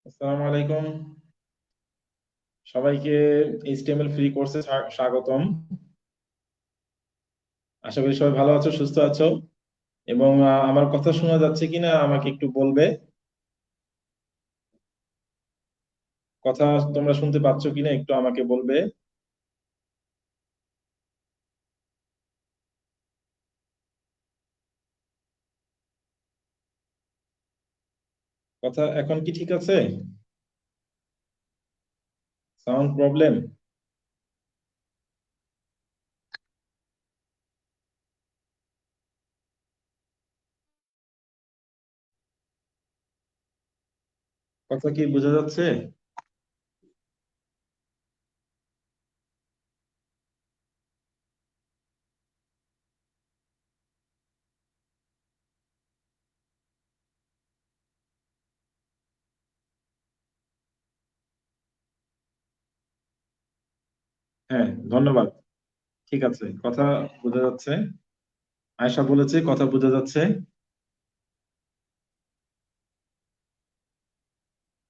আসসালামু আলাইকুম সবাইকে। এইচটিএমএল ফ্রি কোর্সে স্বাগতম। আশা করি সবাই ভালো আছো, সুস্থ আছো এবং আমার কথা শোনা যাচ্ছে কিনা আমাকে একটু বলবে। কথা তোমরা শুনতে পাচ্ছ কিনা একটু আমাকে বলবে। কথা এখন কি ঠিক আছে? Sound problem? কথা কি বোঝা যাচ্ছে? হ্যাঁ, ধন্যবাদ। ঠিক আছে, কথা বোঝা যাচ্ছে। আয়শা বলেছে কথা বোঝা যাচ্ছে।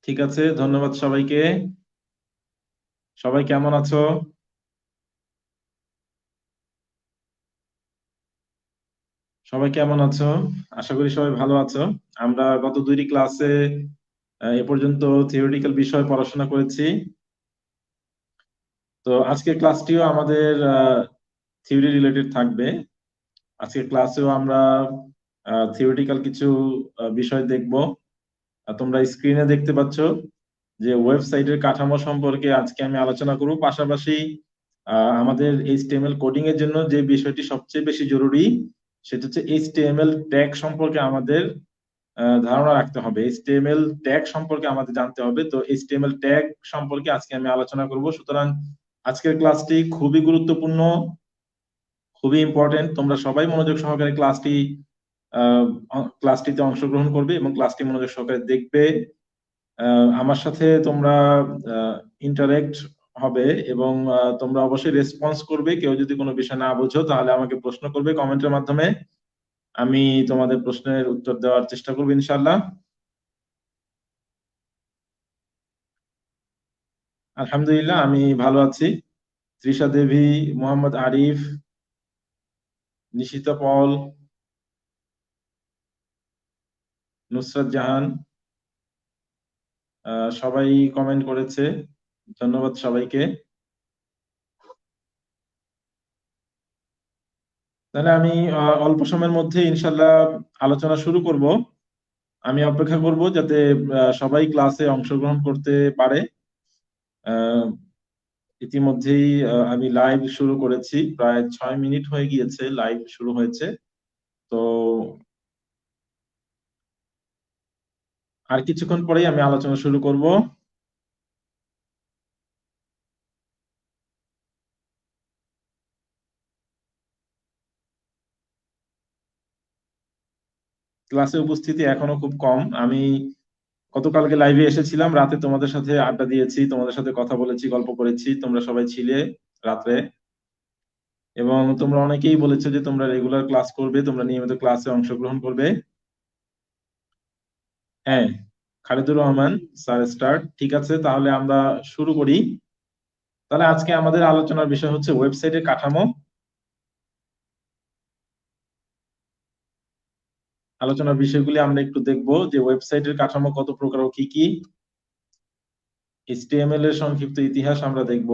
ঠিক আছে, ধন্যবাদ সবাইকে। সবাই কেমন আছো? সবাই কেমন আছো? আশা করি সবাই ভালো আছো। আমরা গত দুইটি ক্লাসে এ পর্যন্ত থিওরিটিক্যাল বিষয় পড়াশোনা করেছি। তো আজকের ক্লাসটিও আমাদের থিওরি রিলেটেড থাকবে। আজকের ক্লাসেও আমরা থিওরিটিক্যাল কিছু বিষয় দেখব। তোমরা স্ক্রিনে দেখতে পাচ্ছ যে ওয়েবসাইটের কাঠামো সম্পর্কে আজকে আমি আলোচনা করব। পাশাপাশি আমাদের এইচটিএমএল কোডিং এর জন্য যে বিষয়টি সবচেয়ে বেশি জরুরি সেটা হচ্ছে এইচটিএমএল ট্যাগ সম্পর্কে আমাদের ধারণা রাখতে হবে। এইচটিএমএল ট্যাগ সম্পর্কে আমাদের জানতে হবে। তো এইচটিএমএল ট্যাগ সম্পর্কে আজকে আমি আলোচনা করব। সুতরাং আজকের ক্লাসটি খুবই গুরুত্বপূর্ণ, খুবই ইম্পর্টেন্ট। তোমরা সবাই মনোযোগ সহকারে ক্লাসটিতে অংশগ্রহণ করবে এবং ক্লাসটি মনোযোগ সহকারে দেখবে। আমার সাথে তোমরা ইন্টারেক্ট হবে এবং তোমরা অবশ্যই রেসপন্স করবে। কেউ যদি কোনো বিষয় না বুঝো তাহলে আমাকে প্রশ্ন করবে কমেন্টের মাধ্যমে। আমি তোমাদের প্রশ্নের উত্তর দেওয়ার চেষ্টা করবো ইনশাল্লাহ। আলহামদুলিল্লাহ, আমি ভালো আছি। তৃষা দেবী, মোহাম্মদ আরিফ, নিশিতা পল, নুসরাত জাহান সবাই কমেন্ট করেছে। ধন্যবাদ সবাইকে। তাহলে আমি অল্প সময়ের মধ্যে ইনশাল্লাহ আলোচনা শুরু করব। আমি অপেক্ষা করব যাতে সবাই ক্লাসে অংশগ্রহণ করতে পারে। আহ, ইতিমধ্যেই আমি লাইভ শুরু করেছি, প্রায় 6 মিনিট হয়ে গিয়েছে লাইভ শুরু হয়েছে। তো আর কিছুক্ষণ পরেই আমি আলোচনা শুরু করব। ক্লাসে উপস্থিতি এখনো খুব কম। আমি গতকালকে লাইভে এসেছিলাম, রাতে তোমাদের সাথে আড্ডা দিয়েছি, তোমাদের সাথে কথা বলেছি, গল্প করেছি, তোমরা সবাই ছিলে রাত্রে। এবং তোমরা অনেকেই বলেছো যে তোমরা রেগুলার ক্লাস করবে, তোমরা নিয়মিত ক্লাসে অংশগ্রহণ করবে। হ্যাঁ, খালিদুর রহমান স্যার স্টার্ট। ঠিক আছে, তাহলে আমরা শুরু করি। তাহলে আজকে আমাদের আলোচনার বিষয় হচ্ছে ওয়েবসাইটের কাঠামো। আলোচনার বিষয়গুলি আমরা একটু দেখব যে ওয়েবসাইটের কাঠামো কত প্রকার ও কি কি। এইচটিএমএল এর সংক্ষিপ্ত ইতিহাস আমরা দেখব।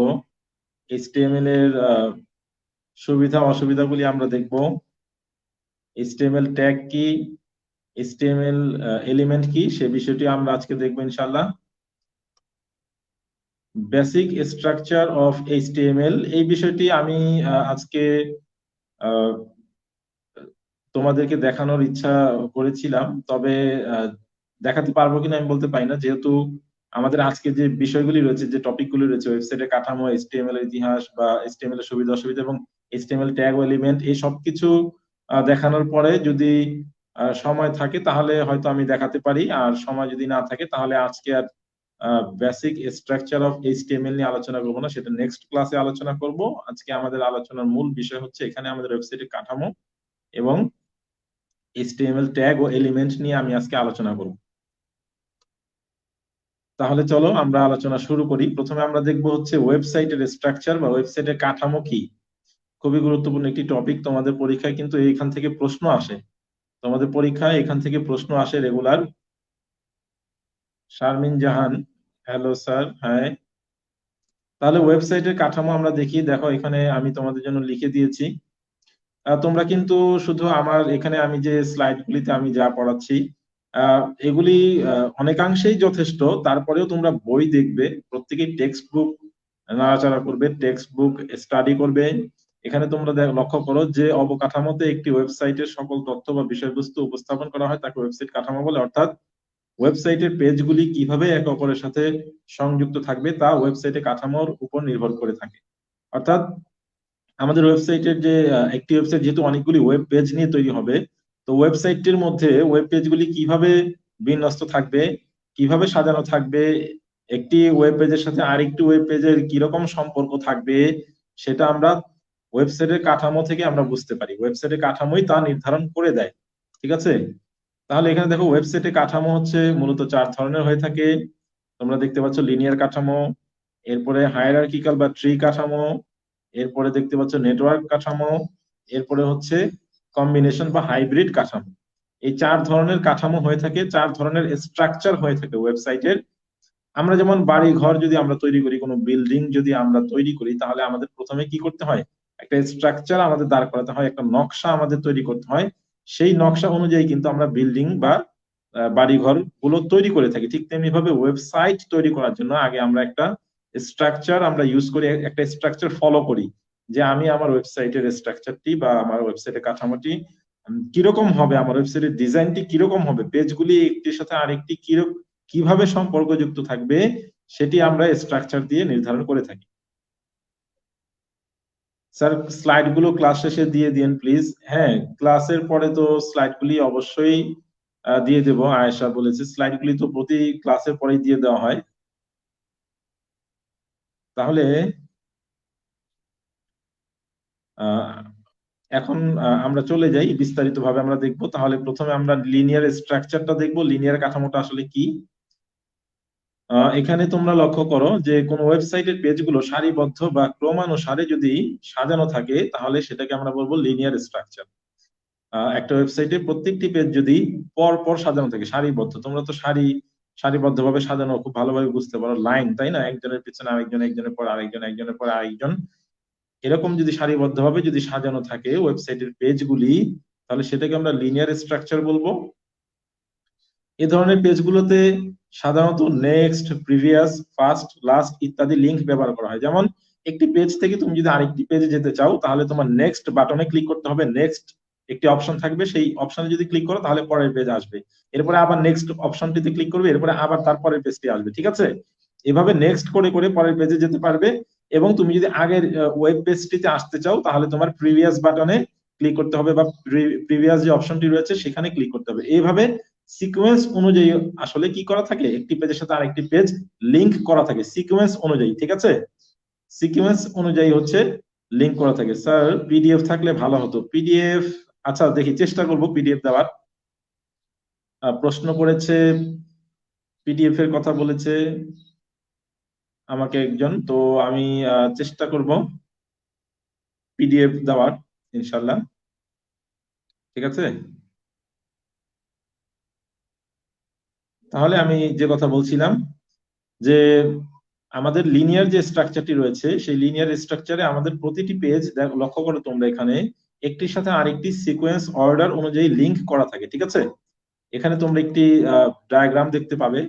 এইচটিএমএল এর সুবিধা অসুবিধাগুলি আমরা দেখব। এইচটিএমএল ট্যাগ কি, এইচটিএমএল এলিমেন্ট কি, সে বিষয়টি আমরা আজকে দেখবো ইনশাল্লাহ। বেসিক স্ট্রাকচার অফ এইচটিএমএল, এই বিষয়টি আমি আজকে আহ, তোমাদেরকে দেখানোর ইচ্ছা করেছিলাম, তবে আহ, দেখাতে পারবো কিনা আমি বলতে পারি না, যেহেতু আমাদের আজকে যে বিষয়গুলি রয়েছে, যে টপিকগুলি রয়েছে, ওয়েবসাইটের কাঠামো, এইচটিএমএল এর ইতিহাস বা এইচটিএমএল এর সুবিধা অসুবিধা এবং এইচটিএমএল ট্যাগ ও এলিমেন্ট, এই সবকিছু দেখানোর পরে যদি সময় থাকে তাহলে হয়তো আমি দেখাতে পারি, আর সময় যদি না থাকে তাহলে আজকে আর বেসিক স্ট্রাকচার অফ এইচটিএমএল নিয়ে আলোচনা করবো না, সেটা নেক্সট ক্লাসে আলোচনা করব। আজকে আমাদের আলোচনার মূল বিষয় হচ্ছে এখানে আমাদের ওয়েবসাইটের কাঠামো এবং এইচটিএমএল ট্যাগ ও এলিমেন্ট নিয়ে আমি আজকে আলোচনা করব। তাহলে চলো আমরা আলোচনা শুরু করি। প্রথমে আমরা দেখবো হচ্ছে ওয়েবসাইটের স্ট্রাকচার বা ওয়েবসাইটের কাঠামো কি। খুবই গুরুত্বপূর্ণ একটি টপিক, তোমাদের পরীক্ষায় কিন্তু এইখান থেকে প্রশ্ন আসে। তোমাদের পরীক্ষায় এখান থেকে প্রশ্ন আসে রেগুলার। শারমিন জাহান, হ্যালো স্যার, হ্যাঁ। তাহলে ওয়েবসাইটের কাঠামো আমরা দেখি। দেখো এখানে আমি তোমাদের জন্য লিখে দিয়েছি। তোমরা কিন্তু শুধু আমার এখানে আমি যে স্লাইড গুলিতে আমি যা পড়াচ্ছি এগুলি অনেকাংশেই যথেষ্ট। তারপরেও তোমরা বই দেখবে, প্রত্যেকেই টেক্সট বুক নাড়াচাড়া করবে, টেক্সট বুক স্টাডি করবে। এখানে তোমরা লক্ষ্য করো যে অবকাঠামোতে একটি ওয়েবসাইটের সকল তথ্য বা বিষয়বস্তু উপস্থাপন করা হয় তাকে ওয়েবসাইট কাঠামো বলে। অর্থাৎ ওয়েবসাইটের পেজগুলি কিভাবে একে অপরের সাথে সংযুক্ত থাকবে তা ওয়েবসাইটে কাঠামোর উপর নির্ভর করে থাকে। অর্থাৎ আমাদের ওয়েবসাইটের যে একটি ওয়েবসাইট যেহেতু অনেকগুলি ওয়েব পেজ নিয়ে তৈরি হবে, তো ওয়েবসাইটটির মধ্যে ওয়েব পেজগুলি কিভাবে বিন্যস্ত থাকবে, কিভাবে সাজানো থাকবে, একটি ওয়েব পেজের সাথে আরেকটি ওয়েব পেজের কিরকম সম্পর্ক থাকবে, সেটা আমরা ওয়েবসাইটের কাঠামো থেকে আমরা বুঝতে পারি। ওয়েবসাইটের কাঠামোই তা নির্ধারণ করে দেয়। ঠিক আছে? তাহলে এখানে দেখো ওয়েবসাইটের কাঠামো হচ্ছে মূলত চার ধরনের হয়ে থাকে। তোমরা দেখতে পাচ্ছ লিনিয়ার কাঠামো, এরপরে হায়ারার্কিক্যাল বা ট্রি কাঠামো, এরপরে দেখতে পাচ্ছ নেটওয়ার্ক কাঠামো, এরপরে হচ্ছে কম্বিনেশন বা হাইব্রিড কাঠামো। এই চার ধরনের কাঠামো হয়ে থাকে, চার ধরনের স্ট্রাকচার হয়ে থাকে ওয়েবসাইটের। আমরা যেমন বাড়ি ঘর যদি আমরা তৈরি করি, কোনো বিল্ডিং যদি আমরা তৈরি করি, তাহলে আমাদের প্রথমে কি করতে হয়? একটা স্ট্রাকচার আমাদের দাঁড় করাতে হয়, একটা নকশা আমাদের তৈরি করতে হয়। সেই নকশা অনুযায়ী কিন্তু আমরা বিল্ডিং বা বাড়িঘর গুলো তৈরি করে থাকি। ঠিক তেমনি ভাবে ওয়েবসাইট তৈরি করার জন্য আগে আমরা একটা স্ট্রাকচার আমরা ইউজ করি, একটা স্ট্রাকচার ফলো করি, যে আমি আমার ওয়েবসাইটের স্ট্রাকচারটি বা আমার ওয়েবসাইটের কাঠামোটি কিরকম হবে, আমার ওয়েবসাইটের ডিজাইনটি কিরকম হবে, পেজগুলি একটির সাথে আরেকটি কিভাবে সম্পর্কযুক্ত থাকবে, সেটি আমরা স্ট্রাকচার দিয়ে নির্ধারণ করে থাকি। স্যার স্লাইড গুলো ক্লাস শেষে দিয়ে দিন প্লিজ। হ্যাঁ, ক্লাসের পরে তো স্লাইড গুলি অবশ্যই দিয়ে দেব। আয়েশা বলেছে স্লাইড গুলি তো প্রতি ক্লাসের পরেই দিয়ে দেওয়া হয়। তাহলে আহ, এখন আমরা চলে যাই, বিস্তারিত ভাবে আমরা দেখবো। তাহলে প্রথমে আমরা লিনিয়ার স্ট্রাকচারটা দেখবো, লিনিয়ার কাঠামোটা আসলে কি। এখানে তোমরা লক্ষ্য করো যে কোন ওয়েবসাইটের পেজগুলো সারিবদ্ধ বা ক্রমানুসারে যদি সাজানো থাকে, তাহলে সেটাকে আমরা বলবো লিনিয়ার স্ট্রাকচার। একটা ওয়েবসাইটে প্রত্যেকটি পেজ যদি পর পর সাজানো থাকে, সারিবদ্ধ, তোমরা তো সারিবদ্ধ ভাবে সাজানো খুব ভালোভাবে বুঝতে পারো, লাইন, তাই না? একজনের পিছনে আরেকজন, একজনের পর আরেকজন, একজনের পর আরেকজন, এরকম যদি সারিবদ্ধ ভাবে যদি সাজানো থাকে ওয়েবসাইটের পেজগুলি, তাহলে সেটাকে আমরা লিনিয়ার স্ট্রাকচার বলবো। এ ধরনের পেজগুলোতে সাধারণত নেক্সট, প্রিভিয়াস, ফার্স্ট, লাস্ট ইত্যাদি লিংক ব্যবহার করা হয়। যেমন একটি পেজ থেকে তুমি যদি আরেকটি পেজে যেতে চাও, তাহলে তোমার নেক্সট বাটনে ক্লিক করতে হবে। নেক্সট একটি অপশন থাকবে, সেই অপশনে যদি ক্লিক করো তাহলে পরের পেজ আসবে। এরপরে আবার নেক্সট অপশনটিতে ক্লিক করবে, এরপরে আবার তারপরের পেজটি আসবে। ঠিক আছে? এভাবে নেক্সট করে করে পরের পেজে যেতে পারবে। এবং তুমি যদি আগের ওয়েব পেজটিতে আসতে চাও, তাহলে তোমার প্রিভিয়াস বাটনে ক্লিক করতে হবে, বা প্রিভিয়াস যে অপশনটি রয়েছে সেখানে ক্লিক করতে হবে। এইভাবে সিকোয়েন্স অনুযায়ী আসলে কি করা থাকে, একটি পেজের সাথে আরেকটি পেজ লিংক করা থাকে সিকোয়েন্স অনুযায়ী। ঠিক আছে? সিকোয়েন্স অনুযায়ী হচ্ছে লিংক করা থাকে। স্যার পিডিএফ থাকলে ভালো হতো। পিডিএফ, আচ্ছা দেখি, চেষ্টা করব পিডিএফ দেওয়ার। প্রশ্ন করেছে, পিডিএফ এর কথা বলেছে আমাকে একজন, তো আমি চেষ্টা করব পিডিএফ দেওয়ার, ইনশাল্লাহ। ঠিক আছে? তাহলে আমি যে কথা বলছিলাম, যে আমাদের লিনিয়ার যে স্ট্রাকচারটি রয়েছে, সেই লিনিয়ার স্ট্রাকচারে আমাদের প্রতিটি পেজ, লক্ষ্য করো তোমরা, এখানে একটির সাথে আরেকটি সিকোয়েন্স অর্ডার অনুযায়ী লিংক করা থাকে। ঠিক আছে? এখানে তোমরা একটি ডায়াগ্রাম দেখতে পাবে।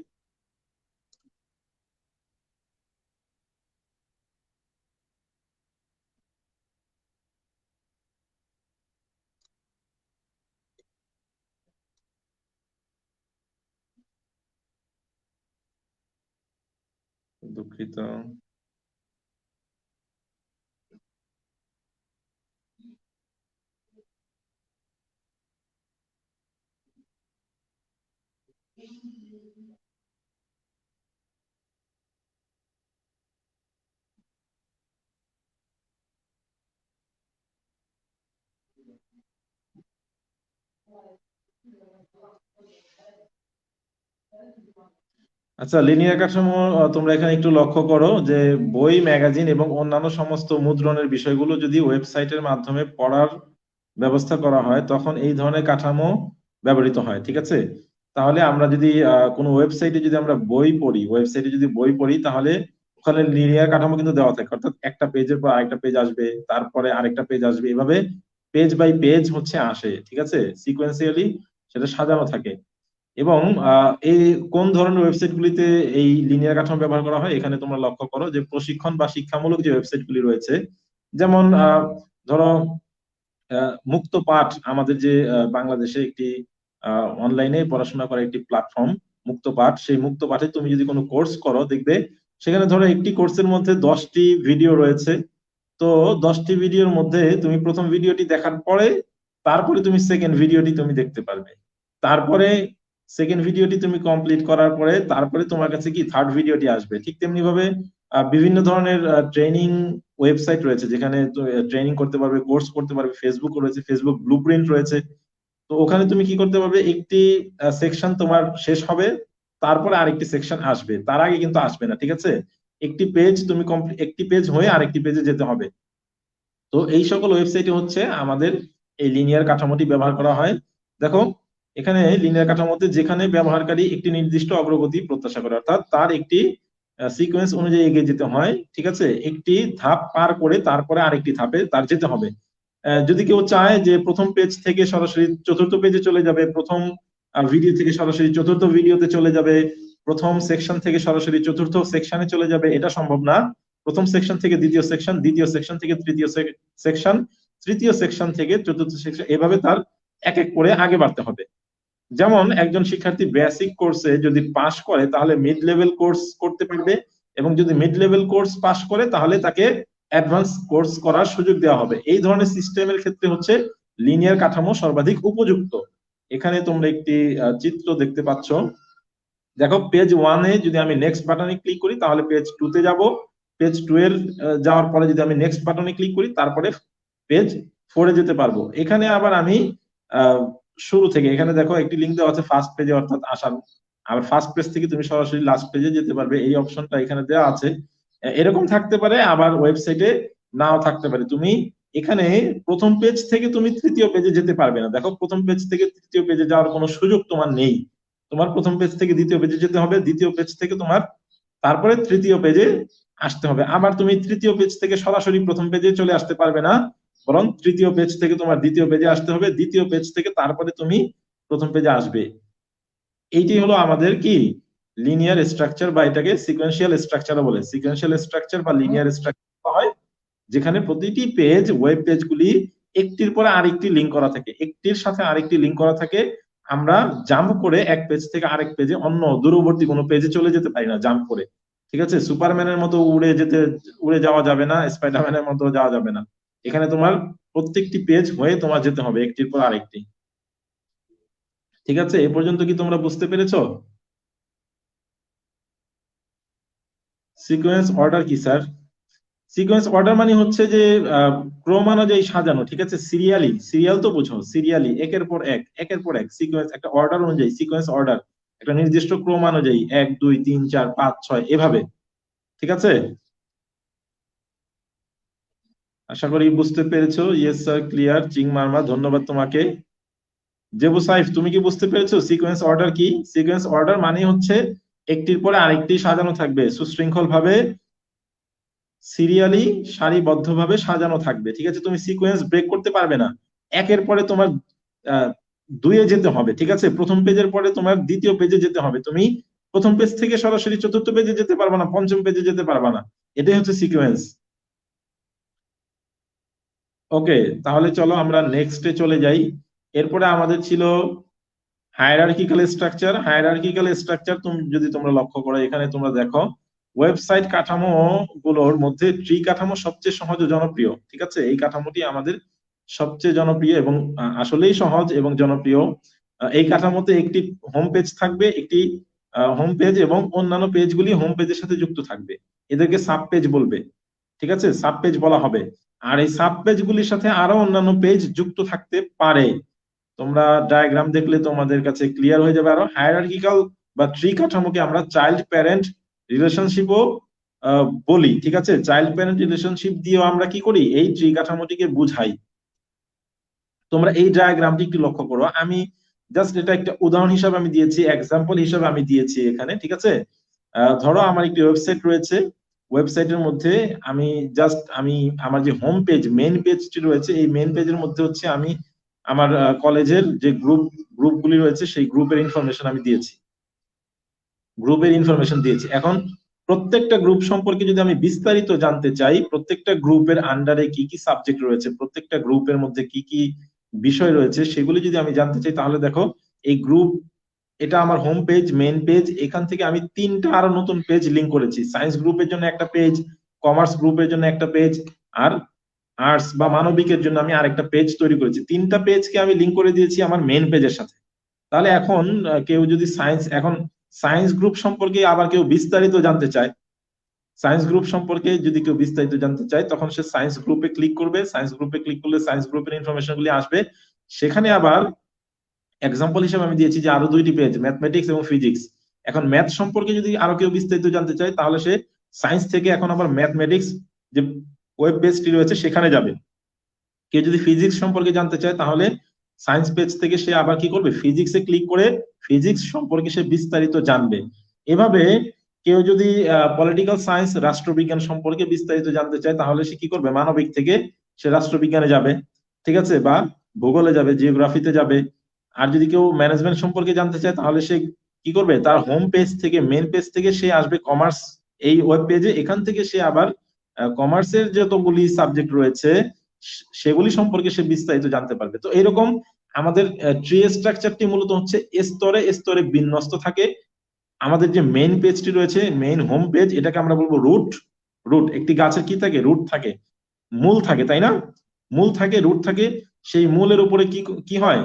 দুঃখিত। আচ্ছা, লিনিয়ার কাঠামো তোমরা এখানে একটু লক্ষ্য করো যে বই, ম্যাগাজিন এবং অন্যান্য সমস্ত মুদ্রণের বিষয়গুলো যদি ওয়েবসাইটের মাধ্যমে পড়ার ব্যবস্থা করা হয় তখন এই ধরনের কাঠামো ব্যবহৃত হয়, ঠিক আছে? তাহলে আমরা যদি কোনো ওয়েবসাইটে যদি আমরা বই পড়ি, ওয়েবসাইটে যদি বই পড়ি তাহলে ওখানে লিনিয়ার কাঠামো কিন্তু দেওয়া থাকে, অর্থাৎ একটা পেজের পর আরেকটা পেজ আসবে, তারপরে আরেকটা পেজ আসবে, এভাবে পেজ বাই পেজ হচ্ছে আসে, ঠিক আছে? সিকোয়েন্সিয়ালি সেটা সাজানো থাকে। এবং এই কোন ধরনের ওয়েবসাইট গুলিতে এই লিনিয়ার কাঠামো ব্যবহার করা হয় এখানে তোমরা লক্ষ্য করো যে প্রশিক্ষণ বা শিক্ষামূলক যে ওয়েবসাইট গুলি রয়েছে, যেমন ধরো মুক্ত পাঠ, আমাদের যে বাংলাদেশে একটি অনলাইনে পড়াশোনা করার একটি প্ল্যাটফর্ম মুক্ত পাঠ, সেই মুক্ত পাঠে তুমি যদি কোনো কোর্স করো দেখবে সেখানে ধরো একটি কোর্সের মধ্যে 10টি ভিডিও রয়েছে। তো 10টি ভিডিওর মধ্যে তুমি প্রথম ভিডিওটি দেখার পরে তারপরে তুমি সেকেন্ড ভিডিওটি তুমি দেখতে পারবে, তারপরে সেকেন্ড ভিডিওটি তুমি কমপ্লিট করার পরে তারপরে তোমার কাছে কি থার্ড ভিডিওটি আসবে। ঠিক তেমনি ভাবে বিভিন্ন ধরনের ট্রেনিং ওয়েবসাইট রয়েছে যেখানে ট্রেনিং করতে পারবে, কোর্স করতে পারবে, ফেসবুক রয়েছে, ফেসবুক ব্লুপ্রিন্ট রয়েছে। তো ওখানে তুমি কি করতে পারবে, একটি সেকশন তোমার শেষ হবে, তারপরে আরেকটি সেকশন আসবে, তার আগে কিন্তু আসবে না, ঠিক আছে? একটি পেজ তুমি একটি পেজ হয়ে আরেকটি পেজে যেতে হবে। তো এই সকল ওয়েবসাইটে হচ্ছে আমাদের এই লিনিয়ার কাঠামোটি ব্যবহার করা হয়। দেখো এখানে লিনিয়ার কাঠামোতে যেখানে ব্যবহারকারী একটি নির্দিষ্ট অগ্রগতি প্রত্যাশা করে, অর্থাৎ তার একটি সিকোয়েন্স অনুযায়ী এগিয়ে যেতে হয়, ঠিক আছে? একটি ধাপ পার করে তারপরে আরেকটি ধাপে তার যেতে হবে। যদি কেউ চায় যে প্রথম পেজ থেকে সরাসরি চতুর্থ পেজে চলে যাবে, প্রথম ভিডিও থেকে সরাসরি চতুর্থ ভিডিওতে চলে যাবে, প্রথম সেকশন থেকে সরাসরি চতুর্থ সেকশনে চলে যাবে, এটা সম্ভব না। প্রথম সেকশন থেকে দ্বিতীয় সেকশন, দ্বিতীয় সেকশন থেকে তৃতীয় সেকশন, তৃতীয় সেকশন থেকে চতুর্থ সেকশন, এভাবে তার এক এক করে আগে বাড়তে হবে। যেমন একজন শিক্ষার্থী বেসিক কোর্সে যদি পাশ করে তাহলে মিড লেভেল কোর্স করতে পারবে, এবং যদি মিড লেভেল কোর্স পাশ করে তাহলে তাকে অ্যাডভান্স কোর্স করার সুযোগ দেওয়া হবে। এই ধরনের সিস্টেমের ক্ষেত্রে হচ্ছে লিনিয়ার কাঠামো সর্বাধিক উপযুক্ত। এখানে তোমরা একটি চিত্র দেখতে পাচ্ছ। দেখো পেজ 1-এ যদি আমি নেক্সট বাটনে ক্লিক করি তাহলে পেজ 2-তে যাব, পেজ 2 এর যাওয়ার পরে যদি আমি নেক্সট বাটনে ক্লিক করি তারপরে পেজ 4-এ যেতে পারবো। এখানে আবার আমি আহ, শুরু থেকে, এখানে দেখো একটি লিঙ্ক দেওয়া আছে ফার্স্ট পেজে, অর্থাৎ আসার, আবার ফার্স্ট পেজ থেকে তুমি সরাসরি লাস্ট পেজে যেতে পারবে, এই অপশনটা এখানে দেওয়া আছে। এরকম থাকতে পারে, আবার ওয়েবসাইটে নাও থাকতে পারে। তুমি এখানে প্রথম পেজ থেকে তুমি তৃতীয় পেজে যেতে পারবে না, দেখো প্রথম পেজ থেকে তৃতীয় পেজে যাওয়ার কোনো সুযোগ তোমার নেই। তোমার প্রথম পেজ থেকে দ্বিতীয় পেজে যেতে হবে, দ্বিতীয় পেজ থেকে তোমার তারপরে তৃতীয় পেজে আসতে হবে। আবার তুমি তৃতীয় পেজ থেকে সরাসরি প্রথম পেজে চলে আসতে পারবে না, বরং তৃতীয় পেজ থেকে তোমার দ্বিতীয় পেজে আসতে হবে, দ্বিতীয় পেজ থেকে তারপরে তুমি প্রথম পেজে আসবে। এইটাই হলো আমাদের কি লিনিয়ার স্ট্রাকচার, বা এটাকে সিকোয়েন্সিয়াল স্ট্রাকচার বলে। সিকোয়েন্সিয়াল স্ট্রাকচার বা লিনিয়ার স্ট্রাকচার হয় যেখানে প্রতিটি পেজ, ওয়েব পেজগুলি একটির পরে আরেকটি লিঙ্ক করা থাকে, একটির সাথে আরেকটি লিঙ্ক করা থাকে। আমরা জাম্প করে এক পেজ থেকে আরেক পেজে, অন্য দূরবর্তী কোনো পেজে চলে যেতে পারি না জাম্প করে, ঠিক আছে? সুপারম্যানের মতো উড়ে যাওয়া যাবে না, স্পাইডারম্যানের মতো যাওয়া যাবে না। এখানে তোমার প্রত্যেকটি পেজ হয়ে তোমার যেতে হবে একটির পর আরেকটি, ঠিক আছে? এ পর্যন্ত কি তোমরা বুঝতে পেরেছো? সিকোয়েন্স অর্ডার কি স্যার? সিকোয়েন্স অর্ডার মানে হচ্ছে যে ক্রমানুযায়ী সাজানো, ঠিক আছে? সিরিয়ালি, সিরিয়াল তো বুঝো, সিরিয়ালি একের পর এক, একের পর এক সিকোয়েন্স, একটা অর্ডার অনুযায়ী সিকোয়েন্স অর্ডার, একটা নির্দিষ্ট ক্রমানুযায়ী 1 2 3 4 5 6 এভাবে, ঠিক আছে? আশা করি বুঝতে পেরেছো। Yes sir, clear. Ching Marma, ধন্যবাদ তোমাকে। জেবু সাইফ, তুমি কি বুঝতে পেরেছো সিকোয়েন্স অর্ডার কি? সিকোয়েন্স অর্ডার মানে হচ্ছে একটির পরে আরেকটি সাজানো থাকবে সুশৃঙ্খল ভাবে, সিরিয়ালি, সারিবদ্ধভাবে সাজানো থাকবে, ঠিক আছে? তুমি সিকোয়েন্স ব্রেক করতে পারবে না। একের পরে তোমার আহ, দুইয়ে যেতে হবে, ঠিক আছে? প্রথম পেজের পরে তোমার দ্বিতীয় পেজে যেতে হবে, তুমি প্রথম পেজ থেকে সরাসরি চতুর্থ পেজে যেতে পারবা না, পঞ্চম পেজে যেতে পারবা না। এটাই হচ্ছে সিকোয়েন্স। ওকে, তাহলে চলো আমরা নেক্সটে চলে যাই। এরপরে আমাদের ছিল হায়ারার্কিক্যাল স্ট্রাকচার। হায়ারার্কিক্যাল স্ট্রাকচার তুমি যদি তোমরা লক্ষ্য করো, এখানে তোমরা দেখো ওয়েবসাইট কাঠামো গুলোর মধ্যে ট্রি কাঠামো সবচেয়ে সহজ ও জনপ্রিয়, ঠিক আছে? এই কাঠামোটি আমাদের সবচেয়ে জনপ্রিয় এবং আসলেই সহজ এবং জনপ্রিয়। এই কাঠামোতে একটি হোম পেজ থাকবে, একটি হোম পেজ, এবং অন্যান্য পেজগুলি হোম পেজের সাথে যুক্ত থাকবে, এদেরকে সাব পেজ বলবে, ঠিক আছে? সাব পেজ বলা হবে। আর এই সাব পেজ গুলির সাথে আরো অন্যান্য পেজ যুক্ত থাকতে পারে। তোমরা ডায়াগ্রাম দেখলে তোমাদের কাছে ক্লিয়ার হয়ে যাবে। আরো হায়ারার্কিক্যাল বা ট্রি কাঠামোকে আমরা চাইল্ড প্যারেন্ট রিলেশনশিপও বলি, ঠিক আছে। চাইল্ড প্যারেন্ট রিলেশনশিপ দিয়েও আমরা কি করি, এই ট্রি কাঠামোটিকে বুঝাই। তোমরা এই ডায়াগ্রামটি একটু লক্ষ্য করো, আমি জাস্ট এটা একটা উদাহরণ হিসাবে আমি দিয়েছি, এক্সাম্পল হিসাবে আমি দিয়েছি এখানে, ঠিক আছে। ধরো আমার একটি ওয়েবসাইট রয়েছে, ওয়েবসাইটের মধ্যে আমি আমার যে হোম পেজ, মেইন পেজটি রয়েছে, এই মেইন পেজের মধ্যে হচ্ছে আমি আমার কলেজের যে গ্রুপগুলি রয়েছে সেই গ্রুপের ইনফরমেশন আমি দিয়েছি, এখন প্রত্যেকটা গ্রুপ সম্পর্কে যদি আমি বিস্তারিত জানতে চাই, প্রত্যেকটা গ্রুপের আন্ডারে কি কি সাবজেক্ট রয়েছে, প্রত্যেকটা গ্রুপের মধ্যে কি কি বিষয় রয়েছে, সেগুলি যদি আমি জানতে চাই, তাহলে দেখো এই গ্রুপ, এটা আমার হোম পেজ, মেইন পেজ, এখান থেকে আমি তিনটা আরো নতুন পেজ লিংক করেছি। সায়েন্স গ্রুপের জন্য একটা পেজ, কমার্স গ্রুপের জন্য একটা পেজ, আর আর্টস বা মানবিকের জন্য আমি আরেকটা পেজ তৈরি করেছি। তিনটা পেজকে আমি লিংক করে দিয়েছি আমার মেইন পেজের সাথে। তাহলে এখন কেউ যদি সায়েন্স গ্রুপ সম্পর্কে আবার কেউ বিস্তারিত জানতে চায়, সায়েন্স গ্রুপ সম্পর্কে যদি কেউ বিস্তারিত জানতে চায়, তখন সে সায়েন্স গ্রুপে ক্লিক করবে, সায়েন্স গ্রুপে ক্লিক করলে সায়েন্স গ্রুপের ইনফরমেশন গুলি আসবে। সেখানে আবার এক্সাম্পল হিসেবে আমি দিয়েছি যে আরো দুইটি পেজ, ম্যাথমেটিক্স এবং ফিজিক্স। এখন ম্যাথ সম্পর্কে যদি আরো কেউ বিস্তারিত জানতে চায়, তাহলে সে সায়েন্স থেকে এখন আবার ম্যাথমেটিক্স যে ওয়েব পেজটি রয়েছে সেখানে যাবে। কেউ যদি ফিজিক্স সম্পর্কে জানতে চায়, তাহলে সায়েন্স পেজ থেকে সে আবার কি করবে, ফিজিক্সে ক্লিক করে ফিজিক্স সম্পর্কে সে বিস্তারিত জানবে। এভাবে কেউ যদি পলিটিক্যাল সায়েন্স, রাষ্ট্রবিজ্ঞান সম্পর্কে বিস্তারিত জানতে চায়, তাহলে সে কি করবে, মানবিক থেকে সে রাষ্ট্রবিজ্ঞানে যাবে, ঠিক আছে, বা ভূগোলে যাবে, জিওগ্রাফিতে যাবে। আর যদি কেউ ম্যানেজমেন্ট সম্পর্কে জানতে চায়, তাহলে সে কি করবে, তার হোম পেজ থেকে, মেন পেজ থেকে সে আসবে কমার্স এই ওয়েব পেজে, এখান থেকে সে আবার কমার্সের যতগুলি সাবজেক্ট রয়েছে সেগুলি সম্পর্কে সে বিস্তারিত জানতে পারবে। তো এরকম আমাদের ট্রি স্ট্রাকচারটি মূলত হচ্ছে স্তরে স্তরে বিন্যস্ত থাকে। আমাদের যে মেইন পেজটি রয়েছে, মেইন হোম পেজ, এটাকে আমরা বলবো রুট। রুট, একটি গাছের কি থাকে, রুট থাকে, মূল থাকে, তাই না? মূল থাকে, রুট থাকে, সেই মূলের উপরে কি কি হয়,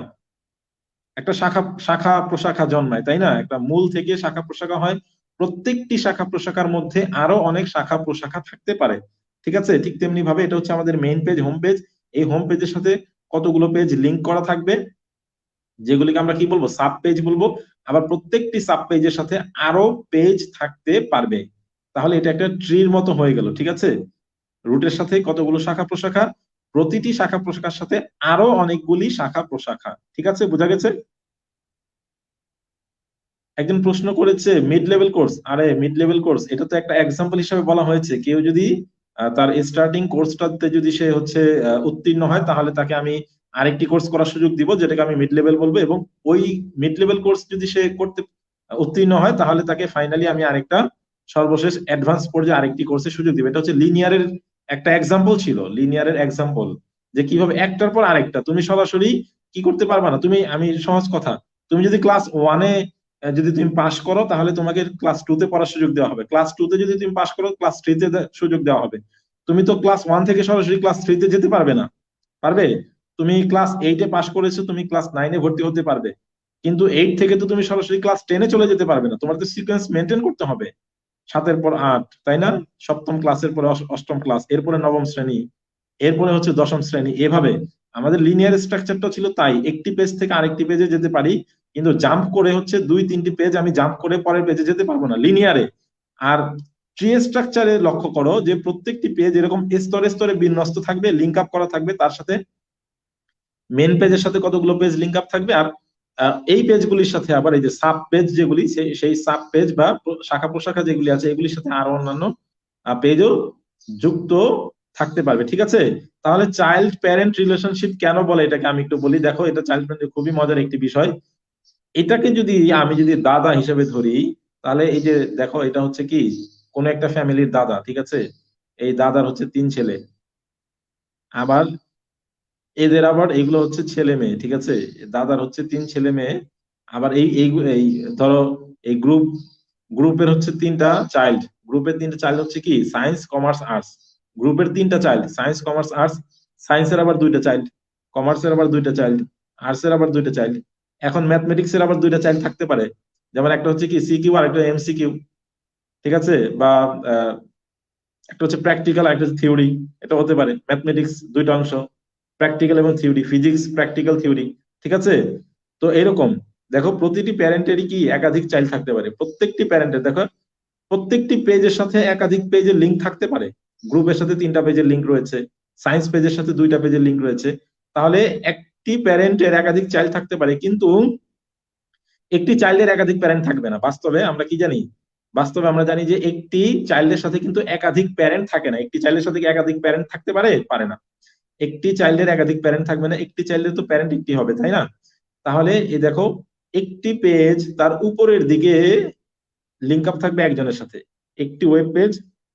একটা শাখা শাখা প্রশাখা জন্মায়, তাই না? একটা মূল থেকে শাখা প্রশাখা হয়, প্রত্যেকটি শাখা প্রশাখার মধ্যে আরো অনেক শাখা প্রশাখা থাকতে পারে, ঠিক আছে। ঠিক তেমনি ভাবে এটা হচ্ছে আমাদের মেইন পেজ, হোম পেজ। এই হোম পেজের সাথে কতগুলো পেজ লিংক করা থাকবে, যেগুলিকে আমরা কি বলবো, সাব পেজ বলবো। আবার প্রত্যেকটি সাব পেজের সাথে আরো পেজ থাকতে পারবে। তাহলে এটা একটা ট্রির মতো হয়ে গেল, ঠিক আছে। রুটের সাথে কতগুলো শাখা প্রশাখা, প্রতিটি শাখা প্রশাখার সাথে আরো অনেকগুলি শাখা প্রশাখা, ঠিক আছে, বোঝা গেছে? একজন প্রশ্ন করেছে মিড লেভেল কোর্স, আরে মিড লেভেল কোর্স এটা তো একটা এক্সাম্পল হিসেবে বলা হয়েছে। কেউ যদি তার স্টার্টিং কোর্সটাতে যদি সে হচ্ছে উত্তীর্ণ হয়, তাহলে তাকে আমি আরেকটি কোর্স করার সুযোগ দিব, যেটাকে আমি মিড লেভেল বলবো। এবং ওই মিড লেভেল কোর্স যদি সে করতে উত্তীর্ণ হয়, তাহলে তাকে ফাইনালি আমি আরেকটা সর্বশেষ অ্যাডভান্স পর্যায়ে আরেকটি কোর্সের সুযোগ দিব। এটা হচ্ছে লিনিয়ারের একটা এক্সাম্পল ছিল, লিনিয়ারের এক্সাম্পল, যে কিভাবে একটার পর আরেকটা তুমি সরাসরি কি করতে পারবা না। আমি সহজ কথা, তুমি যদি ক্লাস ওয়ানে যদি তুমি পাশ করো, তাহলে তোমাকে ক্লাস টু তে পড়ার সুযোগ দেওয়া হবে। ক্লাস টু তে যদি তুমি পাশ করো, ক্লাস থ্রি তে সুযোগ দেওয়া হবে। তুমি তো ক্লাস ওয়ান থেকে সরাসরি ক্লাস থ্রি তে যেতে পারবে না, পারবে? তুমি ক্লাস এইটে পাশ করেছো, তুমি ক্লাস নাইনে ভর্তি হতে পারবে, কিন্তু এইট থেকে তো তুমি সরাসরি ক্লাস টেনে চলে যেতে পারবে না। তোমার তো সিকোয়েন্স মেনটেন করতে হবে, সাতের পর আট, তাই না? সপ্তম ক্লাসের পরে অষ্টম ক্লাস, এরপরে নবম শ্রেণী, এরপরে হচ্ছে দশম শ্রেণী, এভাবে আমাদের লিনিয়ার স্ট্রাকচারটা ছিল। তাই একটি পেজ থেকে আরেকটি পেজে যেতে পারি, কিন্তু জাম্প করে হচ্ছে দুই তিনটি পেজ আমি জাম্প করে পরের পেজে যেতে পারবো না লিনিয়ারে। আর ট্রি স্ট্রাকচারে লক্ষ্য করো যে প্রত্যেকটি পেজ এরকম স্তরে স্তরে বিন্যস্ত থাকবে, লিঙ্ক আপ করা থাকবে, তার সাথে মেন পেজের সাথে কতগুলো পেজ লিঙ্ক আপ থাকবে। আর এই পেজগুলির সাথে আবার এই যে সাব পেজ যেগুলি, সেই সাব পেজ বা শাখা প্রশাখা যেগুলি আছে, এগুলির সাথে আরো অন্যান্য পেজও যুক্ত থাকতে পারবে, ঠিক আছে। তাহলে চাইল্ড প্যারেন্ট রিলেশনশিপ কেন বলে, এটাকে আমি একটু বলি। দেখো, এটা চাইল্ড প্যারেন্ট খুবই মজার একটি বিষয়। এটাকে যদি আমি দাদা হিসেবে ধরি, তাহলে এই যে দেখো, এটা হচ্ছে কি, কোন একটা ফ্যামিলির দাদা, ঠিক আছে। এই দাদার হচ্ছে তিন ছেলে, আবার এদের আবার এগুলো হচ্ছে ছেলে মেয়ে, ঠিক আছে। দাদার হচ্ছে তিন ছেলে মেয়ে। আবার এই এই এই ধরো, এই গ্রুপের হচ্ছে তিনটা চাইল্ড, গ্রুপের তিনটা চাইল্ড হচ্ছে কি, সায়েন্স, কমার্স, আর্টস। গ্রুপের তিনটা চাইল্ড, সায়েন্স, কমার্স, আর্টস। সায়েন্সের আবার দুইটা চাইল্ড, কমার্সের আবার দুইটা চাইল্ড, আর্টস এর আবার দুইটা চাইল্ড। এখন ম্যাথমেটিক্স এর আবার দুইটা চাইল্ড থাকতে পারে, যেমন একটা হচ্ছে কি সিকিউ আর একটা এমসিকিউ, ঠিক আছে। বা আহ, একটা হচ্ছে প্র্যাকটিক্যাল আর একটা হচ্ছে থিওরি, এটা হতে পারে। ম্যাথমেটিক্স দুইটা অংশ, প্র্যাকটিক্যাল এবং থিওরি, ফিজিক্স প্র্যাকটিক্যাল থিওরি, ঠিক আছে। তো এরকম দেখো প্রতিটি প্যারেন্টেরই কি একাধিক চাইল্ড থাকতে পারে, প্রত্যেকটি প্যারেন্টের দেখো প্রত্যেকটি পেজের সাথে একাধিক পেজের লিঙ্ক থাকতে পারে। গ্রুপের সাথে 3টা পেজের লিঙ্ক রয়েছে, সায়েন্স পেজের সাথে 2টা পেজের লিঙ্ক রয়েছে। তাহলে একটি প্যারেন্টের একাধিক চাইল্ড থাকতে পারে, কিন্তু একটি চাইল্ডের একাধিক প্যারেন্ট থাকবে না। বাস্তবে আমরা কি জানি, বাস্তবে আমরা জানি যে একটি চাইল্ডের সাথে কিন্তু একাধিক প্যারেন্ট থাকে না। একটি চাইল্ডের সাথে কি একাধিক প্যারেন্ট থাকতে পারে? পারে না। একটি চাইল্ডের একাধিক প্যারেন্ট থাকবে না, একটি চাইল্ডের তো প্যারেন্ট একটি হবে, তাই না? তাহলে এই দেখো একটি পেজ তার উপরের দিকে লিঙ্ক আপ থাকবে একজনের সাথে, একটি ওয়েব পেজ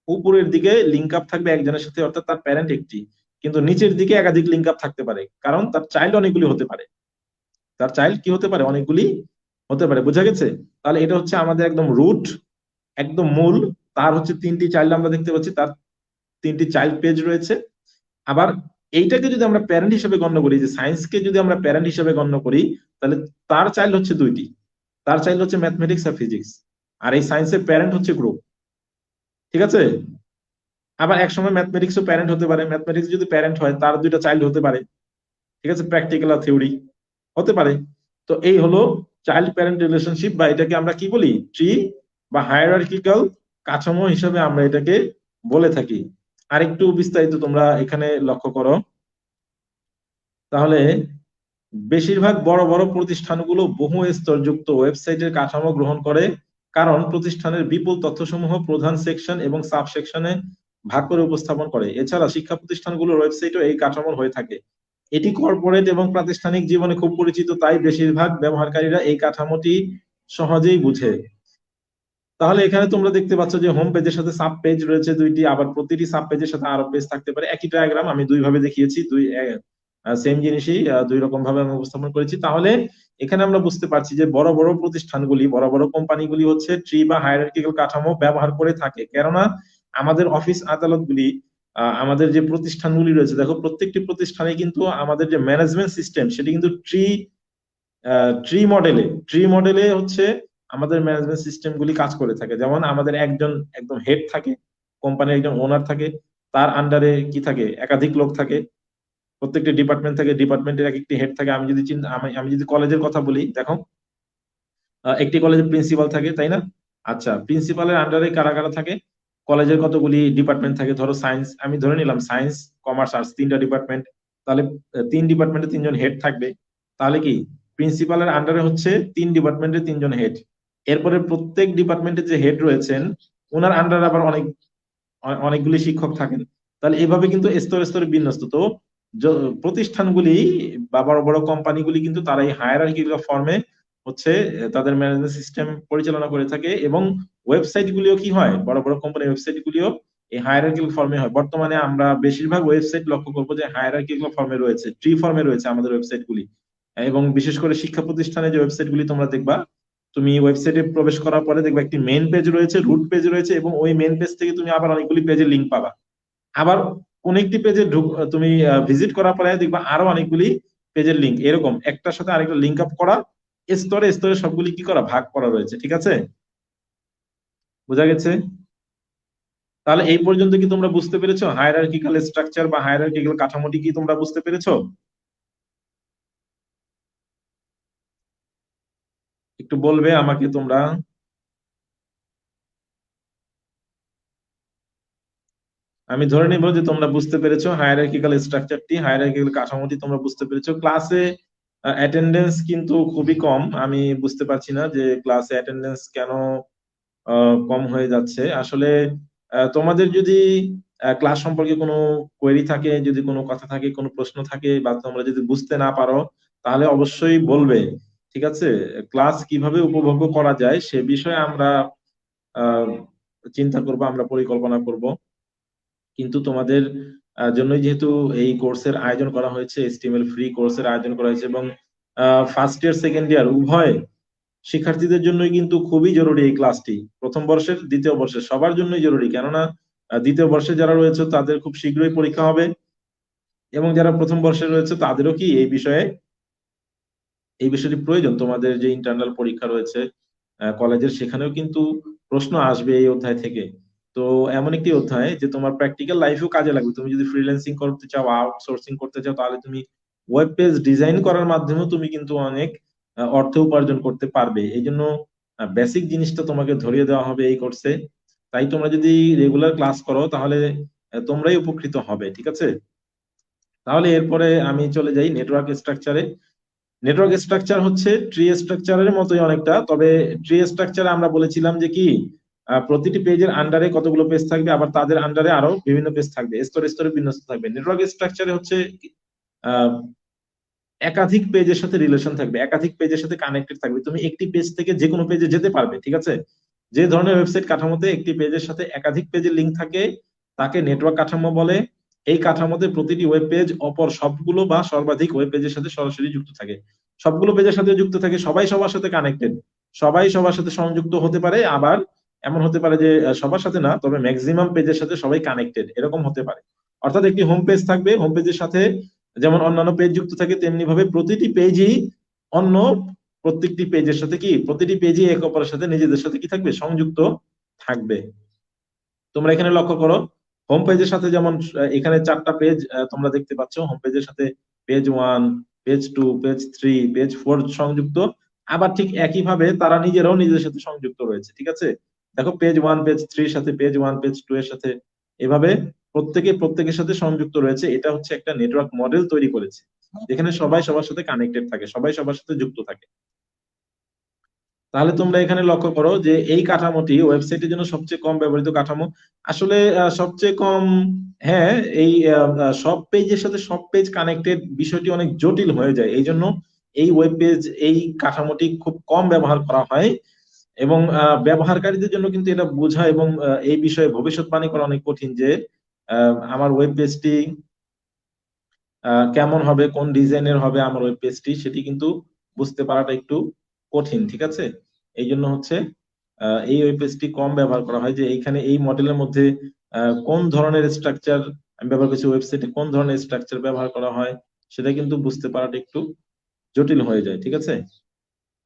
উপরের দিকে লিঙ্ক আপ থাকবে একজনের সাথে, অর্থাৎ তার প্যারেন্ট একটি, কিন্তু নিচের দিকে একাধিক লিঙ্ক আপ থাকতে পারে, কারণ তার চাইল্ড অনেকগুলি হতে পারে। তার চাইল্ড কি হতে পারে? অনেকগুলি হতে পারে। বোঝা গেছে? তাহলে এটা হচ্ছে আমাদের একদম রুট, একদম মূল। তার হচ্ছে 3টি চাইল্ড আমরা দেখতে পাচ্ছি, তার 3টি চাইল্ড পেজ রয়েছে। আবার এইটাকে যদি আমরা প্যারেন্ট হিসেবে গণ্য করি, যে সায়েন্সকে যদি আমরা প্যারেন্ট হিসেবে গণ্য করি, তাহলে তার চাইল্ড হচ্ছে 2টি, তার চাইল্ড হচ্ছে ম্যাথমেটিক্স আর ফিজিক্স। আর এই সায়েন্সের প্যারেন্ট হচ্ছে গ্রুপ। ঠিক আছে? আবার একসময় ম্যাথমেটিক্সও প্যারেন্ট হতে পারে, ম্যাথমেটিক্স যদি প্যারেন্ট হয় তার 2টা চাইল্ড হতে পারে। ঠিক আছে? প্র্যাকটিক্যাল আর থিওরি হতে পারে। তো এই হলো চাইল্ড প্যারেন্ট রিলেশনশিপ, বা এটাকে আমরা কি বলি? ট্রি বা হায়ারার্কিক্যাল কাঠামো হিসেবে আমরা এটাকে বলে থাকি। আরেকটু বিস্তারিত তোমরা এখানে লক্ষ্য করো, তাহলে বেশিরভাগ বড় বড় প্রতিষ্ঠানগুলো বহু স্তরযুক্ত ওয়েবসাইটের কাঠামো গ্রহণ করে, কারণ প্রতিষ্ঠানের বিপুল তথ্যসমূহ প্রধান সেকশন এবং সাব সেকশনে ভাগ করে উপস্থাপন করে। এছাড়া শিক্ষা প্রতিষ্ঠানগুলোর ওয়েবসাইটও এই কাঠামোর হয়ে থাকে। এটি কর্পোরেট এবং প্রাতিষ্ঠানিক জীবনে খুব পরিচিত, তাই বেশিরভাগ ব্যবহারকারীরা এই কাঠামোটি সহজেই বুঝে। তাহলে এখানে তোমরা দেখতে পাচ্ছ যে হোম পেজের সাথে সাব পেজ রয়েছে 2টি, আবার প্রতিটি সাব পেজের সাথে আরো পেজ থাকতে পারে। একই ডায়াগ্রাম আমি 2 ভাবে দেখিয়েছি, সেম জিনিসই 2 রকম ভাবে আমি উপস্থাপন করেছি। তাহলে এখানে আমরা বুঝতে পারছি যে বড় বড় প্রতিষ্ঠানগুলি, বড় বড় কোম্পানিগুলি হচ্ছে ট্রি বা হায়ারার্কিক্যাল কাঠামো ব্যবহার করে থাকে। কেননা আমাদের অফিস আদালতগুলি, আমাদের যে প্রতিষ্ঠানগুলি রয়েছে, দেখো প্রত্যেকটি প্রতিষ্ঠানে কিন্তু আমাদের যে ম্যানেজমেন্ট সিস্টেম সেটি কিন্তু ট্রি মডেলে হচ্ছে আমাদের ম্যানেজমেন্ট সিস্টেম গুলি কাজ করে থাকে। যেমন আমাদের একজন একদম হেড থাকে, কোম্পানির একজন ওনার থাকে, তার আন্ডারে কি থাকে? একাধিক লোক থাকে, প্রত্যেকটি ডিপার্টমেন্ট থাকে, ডিপার্টমেন্টের এক একটি হেড থাকে। আমি যদি কলেজের কথা বলি, দেখো একটি কলেজের প্রিন্সিপাল থাকে, তাই না? আচ্ছা, প্রিন্সিপালের আন্ডারে কারা কারা থাকে? কলেজের কতগুলি ডিপার্টমেন্ট থাকে, ধরো সায়েন্স, আমি ধরে নিলাম সায়েন্স, কমার্স, আর্টস 3টা ডিপার্টমেন্ট। তাহলে 3 ডিপার্টমেন্টে 3জন হেড থাকবে। তাহলে কি প্রিন্সিপালের আন্ডারে হচ্ছে 3 ডিপার্টমেন্টে 3জন হেড। এরপরে প্রত্যেক ডিপার্টমেন্টে যে হেড রয়েছেন ওনার আন্ডারে আবার অনেকগুলি শিক্ষক থাকেন। তাহলে এভাবে কিন্তু স্তরে স্তরে বিন্যস্ত। তো প্রতিষ্ঠানগুলি বা বড় বড় কোম্পানিগুলি কিন্তু তারা এই হায়ারার্কিক্যাল ফর্মে হচ্ছে তাদের ম্যানেজমেন্ট সিস্টেম পরিচালনা করে থাকে, এবং ওয়েবসাইট গুলিও কি হয়? বড় বড় কোম্পানির ওয়েবসাইট গুলিও এই হায়ারার্কিক্যাল ফর্মে হয়। বর্তমানে আমরা বেশিরভাগ ওয়েবসাইট লক্ষ্য করবো যে হায়ারার্কিক্যাল ফর্মে রয়েছে, ট্রি ফর্মে রয়েছে আমাদের ওয়েবসাইট গুলি। এবং বিশেষ করে শিক্ষা প্রতিষ্ঠানে যে ওয়েবসাইট গুলি তোমরা দেখবা, তুমি ওয়েবসাইটে প্রবেশ করার পরে দেখবে একটি মেইন পেজ রয়েছে, রুট পেজ রয়েছে, এবং ওই মেইন পেজ থেকে তুমি আবার অনেকগুলি পেজের লিঙ্ক পাবা। আবার কোন একটি পেজে তুমি ভিজিট করার পরে দেখবা আরো অনেকগুলি পেজের লিঙ্ক, এরকম একটার সাথে আরেকটা লিঙ্ক আপ করা, স্তরে স্তরে সবগুলি কি করা? ভাগ করা রয়েছে। ঠিক আছে? বোঝা গেছে? তাহলে এই পর্যন্ত কি তোমরা বুঝতে পেরেছো হায়ারার্কিক্যাল স্ট্রাকচার বা হায়ারার্কিক্যাল কাঠামোটি কি তোমরা বুঝতে পেরেছো? একটু বলবে আমাকে তোমরা। আমি ধরে নিব যে তোমরা বুঝতে পেরেছো হায়ারার্কিক্যাল স্ট্রাকচারটি, হায়ারার্কিক্যাল কাঠামোটি তোমরা বুঝতে পেরেছো। ক্লাসে অ্যাটেন্ডেন্স কিন্তু খুবই কম। আমি বুঝতে পারছি না যে ক্লাসে অ্যাটেন্ডেন্স কেন কম হয়ে যাচ্ছে। আসলে তোমাদের যদি ক্লাস সম্পর্কে কোনো কোয়েরি থাকে, যদি কোনো কথা থাকে, কোনো প্রশ্ন থাকে, বা তোমরা যদি বুঝতে না পারো, তাহলে অবশ্যই বলবে। ঠিক আছে? ক্লাস কিভাবে উপভোগ্য করা যায় সে বিষয়ে আমরা আহ, চিন্তা করব, আমরা পরিকল্পনা করব। কিন্তু তোমাদের জন্যই যেহেতু এই কোর্সের আয়োজন করা হয়েছে, এইচটিএমএল ফ্রি কোর্সের আয়োজন করা হয়েছে, এবং ফার্স্ট ইয়ার সেকেন্ড ইয়ার উভয় শিক্ষার্থীদের জন্যই কিন্তু খুবই জরুরি এই ক্লাসটি। প্রথম বর্ষের, দ্বিতীয় বর্ষের সবার জন্যই জরুরি। কেননা দ্বিতীয় বর্ষে যারা রয়েছে তাদের খুব শীঘ্রই পরীক্ষা হবে, এবং যারা প্রথম বর্ষে রয়েছে তাদেরও কি এই বিষয়টি প্রয়োজন। তোমাদের যে ইন্টারনাল পরীক্ষা রয়েছে কলেজের, সেখানেও কিন্তু প্রশ্ন আসবে এই অধ্যায় থেকে। তো এমন একটি অধ্যায় যে তোমার প্র্যাকটিক্যাল লাইফেও কাজে লাগবে। তুমি যদি ফ্রিল্যান্সিং করতে চাও, আউটসোর্সিং করতে চাও, তাহলে তুমি ওয়েব পেজ ডিজাইন করার মাধ্যমেও তুমি কিন্তু অনেক অর্থ উপার্জন করতে পারবে। এই জন্য বেসিক জিনিসটা তোমাকে ধরিয়ে দেওয়া হবে এই কোর্সে। তাই তোমরা যদি রেগুলার ক্লাস করো তাহলে তোমরাই উপকৃত হবে, ঠিক আছে? তাহলে এরপরে আমি চলে যাই নেটওয়ার্ক স্ট্রাকচারে। নেটওয়ার্ক স্ট্রাকচার হচ্ছে ট্রি স্ট্রাকচারের মতোই অনেকটা, তবে ট্রি স্ট্রাকচারে আমরা বলেছিলাম যে কি প্রতিটি পেজের আন্ডারে কতগুলো পেজ থাকবে, আবার তাদের আন্ডারে আরো বিভিন্ন পেজ থাকবে, স্তরে স্তরে বিন্যস্ত থাকবে। নেটওয়ার্ক স্ট্রাকচারে হচ্ছে আহ, একাধিক পেজের সাথে রিলেশন থাকবে, একাধিক পেজের সাথে কানেক্টেড থাকবে, তুমি একটি পেজ থেকে যে কোনো পেজে যেতে পারবে, ঠিক আছে? যে ধরনের ওয়েবসাইট কাঠামোতে একটি পেজের সাথে একাধিক পেজের লিঙ্ক থাকে তাকে নেটওয়ার্ক কাঠামো বলে। এই কাঠামোতে প্রতিটি ওয়েব পেজ অপর সবগুলো বা সর্বাধিক ওয়েব পেজের সাথে সরাসরি যুক্ত থাকে, সবগুলো পেজের সাথে যুক্ত থাকে, সবাই সবার সাথে কানেক্টেড, সবাই সবার সাথে সংযুক্ত হতে পারে। আবার এমন হতে পারে যে সবার সাথে না, তবে ম্যাক্সিমাম পেজের সাথে সবাই কানেক্টেড, এরকম হতে পারে। অর্থাৎ একটি হোম পেজ থাকবে, হোম পেজের সাথে যেমন অন্যান্য পেজ যুক্ত থাকে তেমনি ভাবে প্রতিটি পেজই অন্য প্রত্যেকটি পেজের সাথে কি প্রতিটি পেজই একে অপরের সাথে নিজেদের সাথে কি থাকবে, সংযুক্ত থাকবে। তোমরা এখানে লক্ষ্য করো, হোম পেজের সাথে যেমন এখানে 4টা পেজ তোমরা দেখতে পাচ্ছ, হোম পেজের সাথে পেজ 1, পেজ 2, পেজ 3, পেজ 4 সংযুক্ত। আবার ঠিক একইভাবে তারা নিজেরাও নিজেদের সাথে সংযুক্ত রয়েছে, ঠিক আছে? দেখো পেজ 1 পেজ 3 সাথে, পেজ 1 পেজ 2 এর সাথে, এভাবে প্রত্যেকে প্রত্যেকের সাথে সংযুক্ত রয়েছে। এটা হচ্ছে একটা নেটওয়ার্ক মডেল তৈরি করেছে যেখানে সবাই সবার সাথে কানেক্টেড থাকে, সবাই সবার সাথে যুক্ত থাকে। তাহলে তোমরা এখানে লক্ষ্য করো যে এই কাঠামোটি ওয়েবসাইটের জন্য সবচেয়ে কম ব্যবহৃত কাঠামো। আসলে সবচেয়ে কম, হ্যাঁ, এই সব পেজের সাথে সব পেজ কানেক্টেড বিষয়টি অনেক জটিল হয়ে যায়, এই জন্য এই ওয়েব পেজ এই কাঠামোটি খুব কম ব্যবহার করা হয়। এবং ব্যবহারকারীদের জন্য কিন্তু এটা বোঝা এবং এই বিষয়ে ভবিষ্যৎবাণী করা অনেক কঠিন যে আমার ওয়েব পেজটি কেমন হবে, কোন ডিজাইনের হবে আমার ওয়েব পেজটি, সেটি কিন্তু বুঝতে পারাটা একটু কঠিন, ঠিক আছে? এই জন্য হচ্ছে এই ওয়েব পেজটি কম ব্যবহার করা হয়, যে এইখানে এই মডেলের মধ্যে কোন ধরনের স্ট্রাকচার আমি ব্যবহার করছি, ওয়েবসাইটে কোন ধরনের স্ট্রাকচার ব্যবহার করা হয় সেটা কিন্তু বুঝতে পারাটা একটু জটিল হয়ে যায়, ঠিক আছে?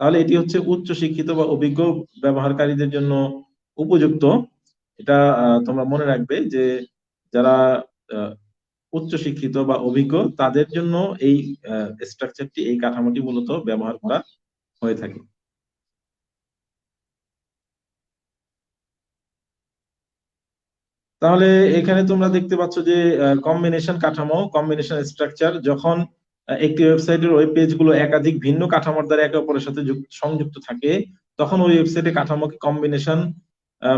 তাহলে এটি হচ্ছে উচ্চ শিক্ষিত বা অভিজ্ঞ ব্যবহারকারীদের জন্য উপযুক্ত। এটা তোমরা মনে রাখবে যে যারা আহ, উচ্চ শিক্ষিত বা অভিজ্ঞ তাদের জন্য এই স্ট্রাকচারটি, এই কাঠামোটি মূলত ব্যবহার করা হয়ে থাকে। তাহলে এখানে তোমরা দেখতে পাচ্ছ যে কম্বিনেশন কাঠামো, কম্বিনেশন স্ট্রাকচার, যখন একটি ওয়েবসাইটের ওয়েব পেজ গুলো একাধিক ভিন্ন কাঠামোর দ্বারা একে অপরের সাথে সংযুক্ত থাকে তখন ওই ওয়েবসাইটে কাঠামোকে কম্বিনেশন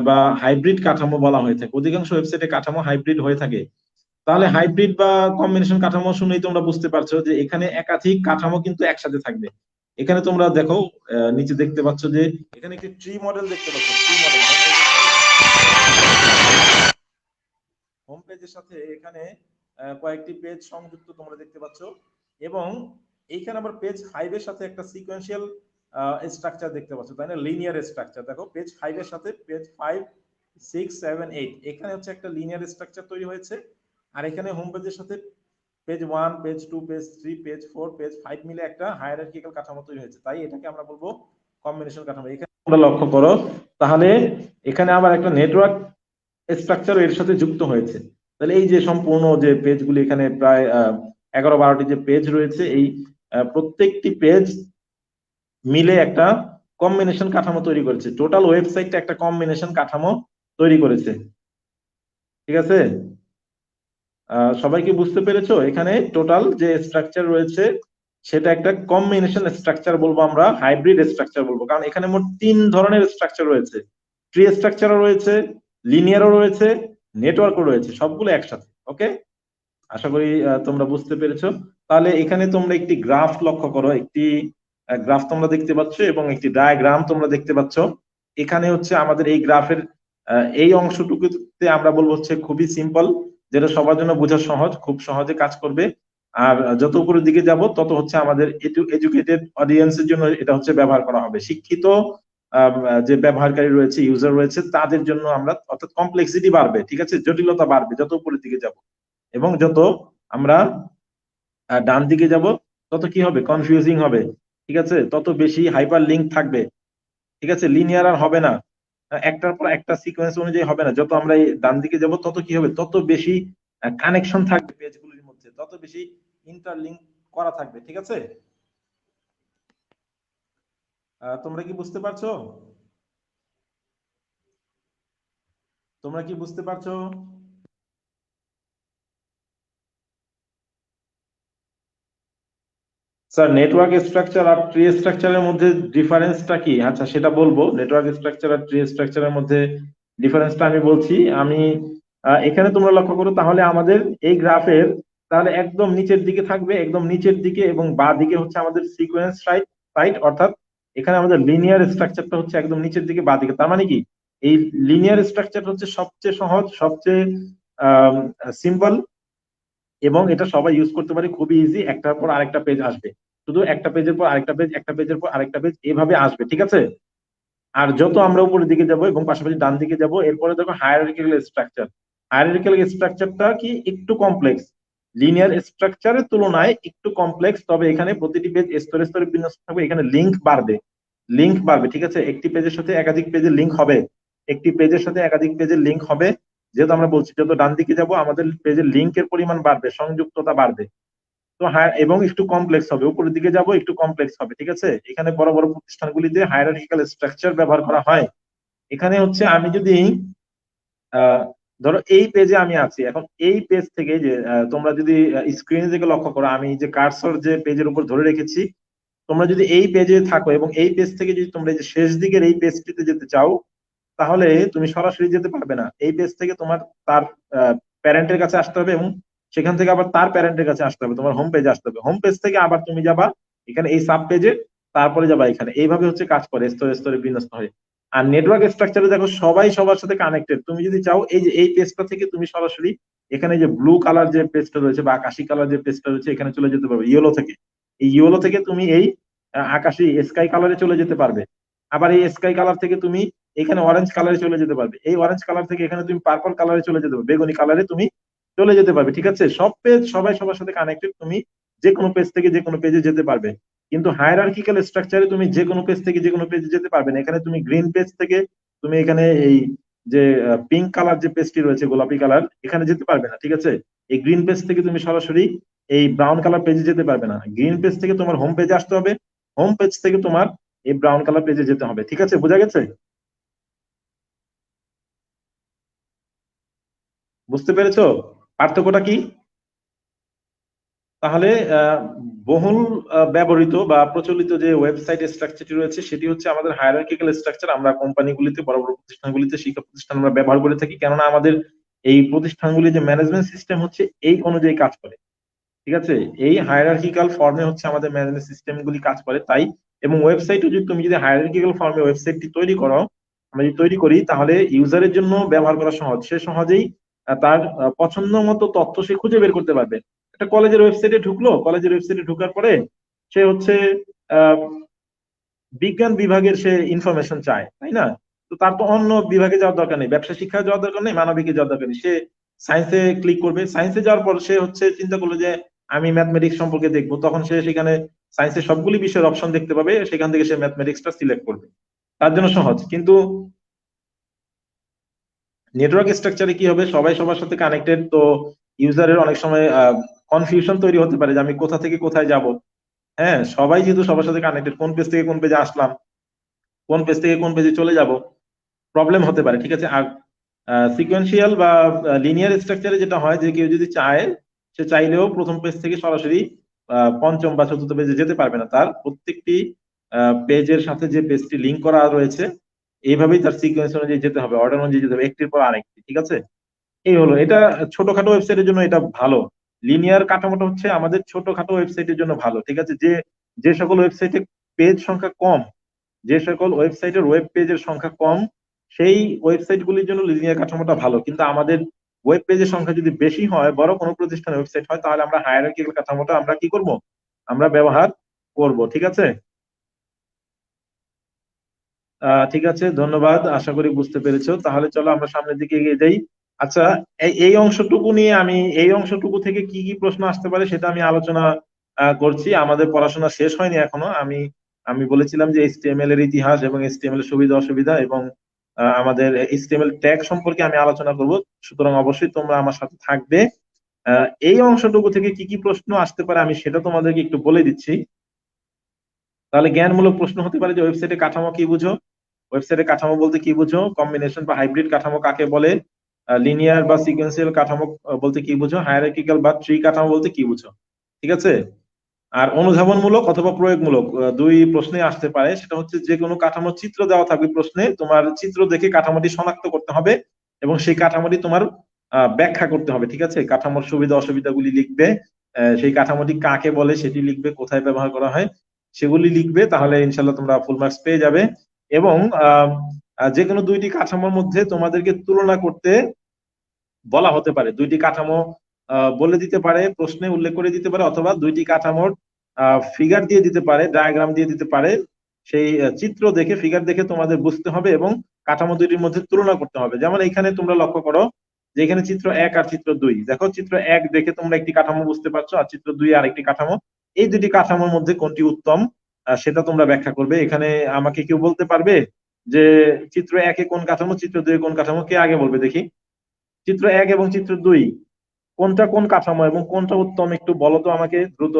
বা হাইব্রিড কাঠামো বলা হয়ে থাকে। অধিকাংশ ওয়েবসাইটে কাঠামো হাইব্রিড হয়ে থাকে। তাহলে হাইব্রিড বা কম্বিনেশন কাঠামো শুনেই তোমরা বুঝতে পারছো যে এখানে একাধিক কাঠামো কিন্তু একসাথে থাকবে। এখানে তোমরা দেখো নিচে দেখতে পাচ্ছ যে এখানে একটি ট্রি মডেল দেখতে পাচ্ছ, ট্রি মডেল হোম পেজের সাথে এখানে কয়েকটি পেজ সংযুক্ত তোমরা দেখতে পাচ্ছ। এবং এইখানে আবার পেজ 5 এর সাথে একটা সিকোয়েন্সিয়াল স্ট্রাকচার দেখতে পাচ্ছ, তাই না? Linear structure. দেখো পেজ 5 এর সাথে পেজ 5, 6, 7, 8 এখানে হচ্ছে একটা লিনিয়ার স্ট্রাকচার তৈরি হয়েছে। আর এখানে হোম পেজের সাথে page 1, page 2, page 3, page 4, page 5 মিলে একটা হায়ারার্কিক্যাল কাঠামো তৈরি হয়েছে, তাই এটাকে আমরা বলবো কম্বিনেশন কাঠামো। এখানে তোমরা লক্ষ্য করো, তাহলে এখানে আবার একটা নেটওয়ার্ক স্ট্রাকচার এর সাথে যুক্ত হয়েছে। তাহলে এই যে সম্পূর্ণ যে পেজগুলি এখানে প্রায় 11-12টি যে পেজ রয়েছে, এই প্রত্যেকটি পেজ মিলে একটা কম্বিনেশন কাঠামো তৈরি করেছে, টোটাল ওয়েবসাইটটা একটা কম্বিনেশন কাঠামো তৈরি করেছে, ঠিক আছে? সবাই কি বুঝতে পেরেছো? এখানে টোটাল যে স্ট্রাকচার রয়েছে সেটা একটা কম্বিনেশন স্ট্রাকচার বলবো, আমরা হাইব্রিড স্ট্রাকচার বলবো, কারণ এখানে মোট 3 ধরনের স্ট্রাকচার রয়েছে। ট্রি স্ট্রাকচারও রয়েছে, লিনিয়ারও রয়েছে, নেটওয়ার্কও রয়েছে, সবগুলো একসাথে। ওকে, আশা করি তোমরা বুঝতে পেরেছো। তাহলে এখানে তোমরা একটি গ্রাফ লক্ষ্য করো, একটি গ্রাফ তোমরা দেখতে পাচ্ছ এবং একটি ডায়াগ্রাম তোমরা দেখতে পাচ্ছ। এখানে হচ্ছে আমাদের এই গ্রাফের এই অংশটুকুতে আমরা বলবো হচ্ছে খুবই সিম্পল, যেটা সবার জন্য বোঝা সহজ, খুব সহজে কাজ করবে। আর যত উপরের দিকে যাব তত হচ্ছে আমাদের এডুকেটেড অডিয়েন্সের জন্য এটা হচ্ছে ব্যবহার করা হবে, শিক্ষিত যে ব্যবহারকারী রয়েছে, ইউজার রয়েছে, তাদের জন্য আমরা, অর্থাৎ কমপ্লেক্সিটি বাড়বে, ঠিক আছে, জটিলতা বাড়বে যত উপরের দিকে যাব। এবং যত আমরা ডান দিকে যাব তত কি হবে, কনফিউজিং হবে, ঠিক আছে, তত বেশি হাইপার লিঙ্ক থাকবে, ঠিক আছে, লিনিয়ার আর হবে না, একটার পর একটা সিকোয়েন্স অনুযায়ী হবে না। যত আমরা এই ডান দিকে যাব তত কি হবে, তত বেশি কানেকশন থাকবে পেজগুলির মধ্যে, তত বেশি ইন্টারলিঙ্ক করা থাকবে, ঠিক আছে? তোমরা কি বুঝতে পারছো? তোমরা কি বুঝতে পারছো? স্যার, নেটওয়ার্ক স্ট্রাকচার আর ট্রি স্ট্রাকচারের মধ্যে ডিফারেন্সটা কি? আচ্ছা, সেটা বলবো। নেটওয়ার্ক স্ট্রাকচার আর ট্রি স্ট্রাকচারের মধ্যে ডিফারেন্সটা আমি বলছি। আমি এখানে তোমরা লক্ষ্য করো, তাহলে আমাদের এই গ্রাফের তাহলে একদম নিচের দিকে থাকবে, একদম নিচের দিকে, এবং বাঁ দিকে হচ্ছে আমাদের সিকোয়েন্স সাইট সাইট, অর্থাৎ এখানে আমাদের লিনিয়ার স্ট্রাকচারটা হচ্ছে একদম নিচের দিকে বাঁ দিকে। তার মানে কি, এই লিনিয়ার স্ট্রাকচার হচ্ছে সবচেয়ে সহজ, সবচেয়ে সিম্পল, এবং এটা সবাই ইউজ করতে পারে, খুবই ইজি। একটার পর আরেকটা পেজ আসবে, শুধু একটা পেজের পর আরেকটা পেজ, একটা পেজের পর আরেকটা পেজ, এভাবে আসবে, ঠিক আছে? আর যত আমরা উপরের দিকে যাব এবং পাশাপাশি ডান দিকে যাব, এরপরে দেখো হায়ারার্কিক্যাল স্ট্রাকচার। হায়ারার্কিক্যাল স্ট্রাকচারটা কি একটু কমপ্লেক্স, লিনিয়ার স্ট্রাকচারের তুলনায় একটু কমপ্লেক্স। তবে এখানে প্রতিটি পেজ স্তরে স্তরে বিন্যস্ত থাকবে, এখানে লিংক বাড়বে, লিংক বাড়বে, ঠিক আছে? একটি পেজের সাথে একাধিক পেজের লিংক হবে, একটি পেজের সাথে একাধিক পেজের লিংক হবে। যেহেতু আমরা বলছি যত ডান দিকে যাব আমাদের পেজের লিংকের পরিমাণ বাড়বে, সংযুক্ততা বাড়বে। তো হ্যাঁ, এবং একটু কমপ্লেক্স হবে, উপরের দিকে যাব একটু কমপ্লেক্স হবে, ঠিক আছে? এখানে বড় বড় প্রতিষ্ঠানগুলিতে হায়ারার্কিক্যাল স্ট্রাকচার ব্যবহার করা হয়। এখানে হচ্ছে আমি যদি আহ ধরো এই পেজে আমি আছি এখন, এই পেজ থেকে যে তোমরা যদি স্ক্রিনে দিকে লক্ষ্য করো, আমি যে কার্সর যে পেজের উপর ধরে রেখেছি, তোমরা যদি এই পেজে থাকো এবং এই পেজ থেকে যদি তোমরা এই যে শেষ দিকের এই পেজটিতে যেতে চাও, তাহলে তুমি সরাসরি যেতে পারবে না। এই পেজ থেকে তোমার তার প্যারেন্টের কাছে আসতে হবে, এবং সেখান থেকে আবার তার প্যারেন্টের কাছে আসতে হবে, তোমার হোম পেজে আসতে হবে। হোম পেজ থেকে আবার তুমি যাবা এখানে এই সাব পেজে, তারপরে যাবা এখানে। এইভাবে হচ্ছে কাজ করে, স্তরে স্তরে বিন্যস্ত হয়ে। আর নেটওয়ার্ক স্ট্রাকচারে দেখো সবাই সবার সাথে কানেক্টেড। তুমি যদি চাও এই যে এই পেজটা থেকে তুমি সরাসরি এখানে যে ব্লু কালার যে পেজটা রয়েছে বা আকাশি কালার যে পেজটা রয়েছে, এখানে চলে যেতে পারবে ইয়েলো থেকে। এই ইয়েলো থেকে তুমি এই আকাশি স্কাই কালারে চলে যেতে পারবে। আবার এই স্কাই কালার থেকে তুমি এখানে অরেঞ্জ কালারে চলে যেতে পারবে। এই অরেঞ্জ কালার থেকে এখানে তুমি পার্পল কালারে চলে যেতে পারবে, বেগুনি কালারে তুমি চলে যেতে পারবে, ঠিক আছে? সব পেজ সবাই সবার সাথে কানেক্টেড, তুমি যে কোনো পেজ থেকে যে কোনো পেজে যেতে পারবে। কিন্তু হায়ারার্কিক্যাল স্ট্রাকচারে তুমি যে কোনো পেজ থেকে যে কোনো পেজে যেতে পারবে না। এখানে তুমি গ্রিন পেজ থেকে তুমি এখানে এই যে পিঙ্ক কালার যে পেজটি রয়েছে, গোলাপি কালার, এখানে যেতে পারবে না, ঠিক আছে? এই গ্রিন পেজ থেকে তুমি সরাসরি এই ব্রাউন কালার পেজে যেতে পারবে না। গ্রিন পেজ থেকে তোমার হোম পেজে আসতে হবে, হোম পেজ থেকে তোমার এই ব্রাউন কালার পেজে যেতে হবে, ঠিক আছে? বোঝা গেছে? বুঝতে পেরেছো পার্থক্যটা কি? তাহলে আহ, বহুল ব্যবহৃত বা প্রচলিত যে ওয়েবসাইট স্ট্রাকচারটি রয়েছে, সেটি হচ্ছে আমাদের হায়ারার্কিক্যাল স্ট্রাকচার। আমরা কোম্পানিগুলিতে, বড় বড় প্রতিষ্ঠানগুলিতে, শিক্ষা প্রতিষ্ঠান আমরা ব্যবহার করে থাকি, কেননা আমাদের এই প্রতিষ্ঠানগুলি যে ম্যানেজমেন্ট সিস্টেম হচ্ছে এই অনুযায়ী কাজ করে, ঠিক আছে? এই হায়ারার্কিক্যাল ফর্মে হচ্ছে আমাদের ম্যানেজমেন্ট সিস্টেম গুলি কাজ করে, তাই। এবং ওয়েবসাইটও যদি তুমি যদি হায়ারার্কিক্যাল ফর্মে ওয়েবসাইটটি তৈরি করো, আমরা যদি তৈরি করি, তাহলে ইউজারের জন্য ব্যবহার করা সহজ। সে সহজেই তার পছন্দ মতো তথ্য সে খুঁজে বের করতে পারবে। একটা কলেজের ওয়েবসাইটে ঢুকলো, কলেজের ওয়েবসাইটে ঢোকার পরে সে হচ্ছে আহ বিজ্ঞান বিভাগের সে ইনফরমেশন চায়, তাই না? তো তার তো অন্য বিভাগে যাওয়ার দরকার নেই, ব্যবসা শিক্ষায় যাওয়ার দরকার নেই, মানবিকে যাওয়ার দরকার নেই। সে সায়েন্সে ক্লিক করবে, সায়েন্সে যাওয়ার পর সে হচ্ছে চিন্তা করলো যে আমি ম্যাথমেটিক্স সম্পর্কে দেখবো, তখন সে সেখানে সায়েন্সের সবগুলি বিষয়ের অপশন দেখতে পাবে, সেখান থেকে সে ম্যাথমেটিক্সটা সিলেক্ট করবে। তার জন্য সহজ। কিন্তু নেটওয়ার্ক স্ট্রাকচারে কি হবে, সবাই সবার সাথে কানেক্টেড, তো ইউজারের অনেক সময় কনফিউশন তৈরি হতে পারে যে আমি কোথা থেকে কোথায় যাব। হ্যাঁ, সবাই যেহেতু সবার সাথে কানেক্টেড, কোন পেজ থেকে কোন পেজে আসলাম, কোন পেজ থেকে কোন পেজে চলে যাব, প্রবলেম হতে পারে, ঠিক আছে? আর সিকোয়েন্সিয়াল বা লিনিয়ার স্ট্রাকচারে যেটা হয় যে কেউ যদি চায়, সে চাইলেও প্রথম পেজ থেকে সরাসরি পঞ্চম বা চতুর্থ পেজে যেতে পারবে না। তার প্রত্যেকটি পেজের সাথে যে পেজটি লিংক করা রয়েছে, এইভাবেই তার সিকোয়েন্স অনুযায়ী যেতে হবে, অর্ডার অনুযায়ী যেতে হবে, একটির পর আরেকটি, ঠিক আছে? এই হলো এটা। ছোটখাটো ওয়েবসাইটের জন্য এটা ভালো। লিনিয়ার কাঠামোটা হচ্ছে আমাদের ছোটখাটো ওয়েবসাইটের জন্য ভালো, ঠিক আছে? যে যে সকল ওয়েবসাইটে পেজ সংখ্যা কম, যে সকল ওয়েবসাইটের ওয়েব পেজের সংখ্যা কম, সেই ওয়েবসাইট গুলির জন্য লিনিয়ার কাঠামোটা ভালো। কিন্তু আমাদের ওয়েব পেজের সংখ্যা যদি বেশি হয়, বড় কোনো প্রতিষ্ঠানের ওয়েবসাইট হয়, তাহলে আমরা হায়ারার্কিক্যাল কাঠামোটা আমরা কি করব, আমরা ব্যবহার করব, ঠিক আছে? ঠিক আছে, ধন্যবাদ। আশা করি বুঝতে পেরেছো। তাহলে চলো আমরা সামনের দিকে এগিয়ে যাই। আচ্ছা, এই অংশটুকু নিয়ে আমি, এই অংশটুকু থেকে কি কি প্রশ্ন আসতে পারে সেটা আমি আলোচনা করছি। আমাদের পড়াশোনা শেষ হয়নি এখনো। আমি আমি বলেছিলাম যে এইচটিএমএল এর ইতিহাস এবং এইচটিএমএল এর সুবিধা অসুবিধা এবং আমাদের এইচটিএমএল ট্যাগ সম্পর্কে আমি আলোচনা করব। সুতরাং অবশ্যই তোমরা আমার সাথে থাকবে। এই অংশটুকু থেকে কি কি প্রশ্ন আসতে পারে আমি সেটা তোমাদেরকে একটু বলে দিচ্ছি। তাহলে জ্ঞানমূলক প্রশ্ন হতে পারে যে ওয়েবসাইটে কাঠামো কি বুঝো, ওয়েবসাইটে কাঠামো বলতে কি বুঝো, কম্বিনেশন বা হাইব্রিড কাঠামো কাকে বলে, লিনিয়ার বা সিকোয়েন্সিয়াল কাঠামো বলতে কি বুঝো, হায়ারার্কিক্যাল বা ট্রি কাঠামো বলতে কি বুঝো। ঠিক আছে। আর অনুধাবনমূলক অথবা প্রয়োগমূলক দুই প্রশ্নে আসতে পারে। সেটা হচ্ছে যে কোনো কাঠামোর চিত্র দেওয়া থাকবে প্রশ্নে, তোমার চিত্র দেখে কাঠামোটি শনাক্ত করতে হবে এবং সেই কাঠামোটি তোমার ব্যাখ্যা করতে হবে। ঠিক আছে, কাঠামোর সুবিধা অসুবিধাগুলি লিখবে, সেই কাঠামোটি কাকে বলে সেটি লিখবে, কোথায় ব্যবহার করা হয় সেগুলি লিখবে, তাহলে ইনশাল্লাহ তোমরা ফুল মার্কস পেয়ে যাবে। এবং যে কোনো দুইটি কাঠামোর মধ্যে তোমাদেরকে তুলনা করতে বলা হতে পারে। দুইটি কাঠামো বলে দিতে পারে, প্রশ্নে উল্লেখ করে দিতে পারে, অথবা দুইটি কাঠামোর ফিগার দিয়ে দিতে পারে, ডায়াগ্রাম দিয়ে দিতে পারে। সেই চিত্র দেখে, ফিগার দেখে তোমাদের বুঝতে হবে এবং কাঠামো দুইটির মধ্যে তুলনা করতে হবে। যেমন এখানে তোমরা লক্ষ্য করো যে এখানে চিত্র 1 আর চিত্র 2, দেখো চিত্র 1 দেখে তোমরা একটি কাঠামো বুঝতে পারছো, আর চিত্র 2 আর একটি কাঠামো। এই দুটি কাঠামোর মধ্যে কোনটি উত্তম সেটা তোমরা ব্যাখ্যা করবে। এখানে আমাকে কেউ বলতে পারবে যে চিত্র 1-এ কোন কাঠামো, চিত্র 2-এ কোন কাঠামো? কে আগে বলবে দেখি? চিত্র 1 এবং চিত্র 2 কোনটা কোন কাঠামো এবং কোনটা উত্তম, একটু বলো তো আমাকে দ্রুত।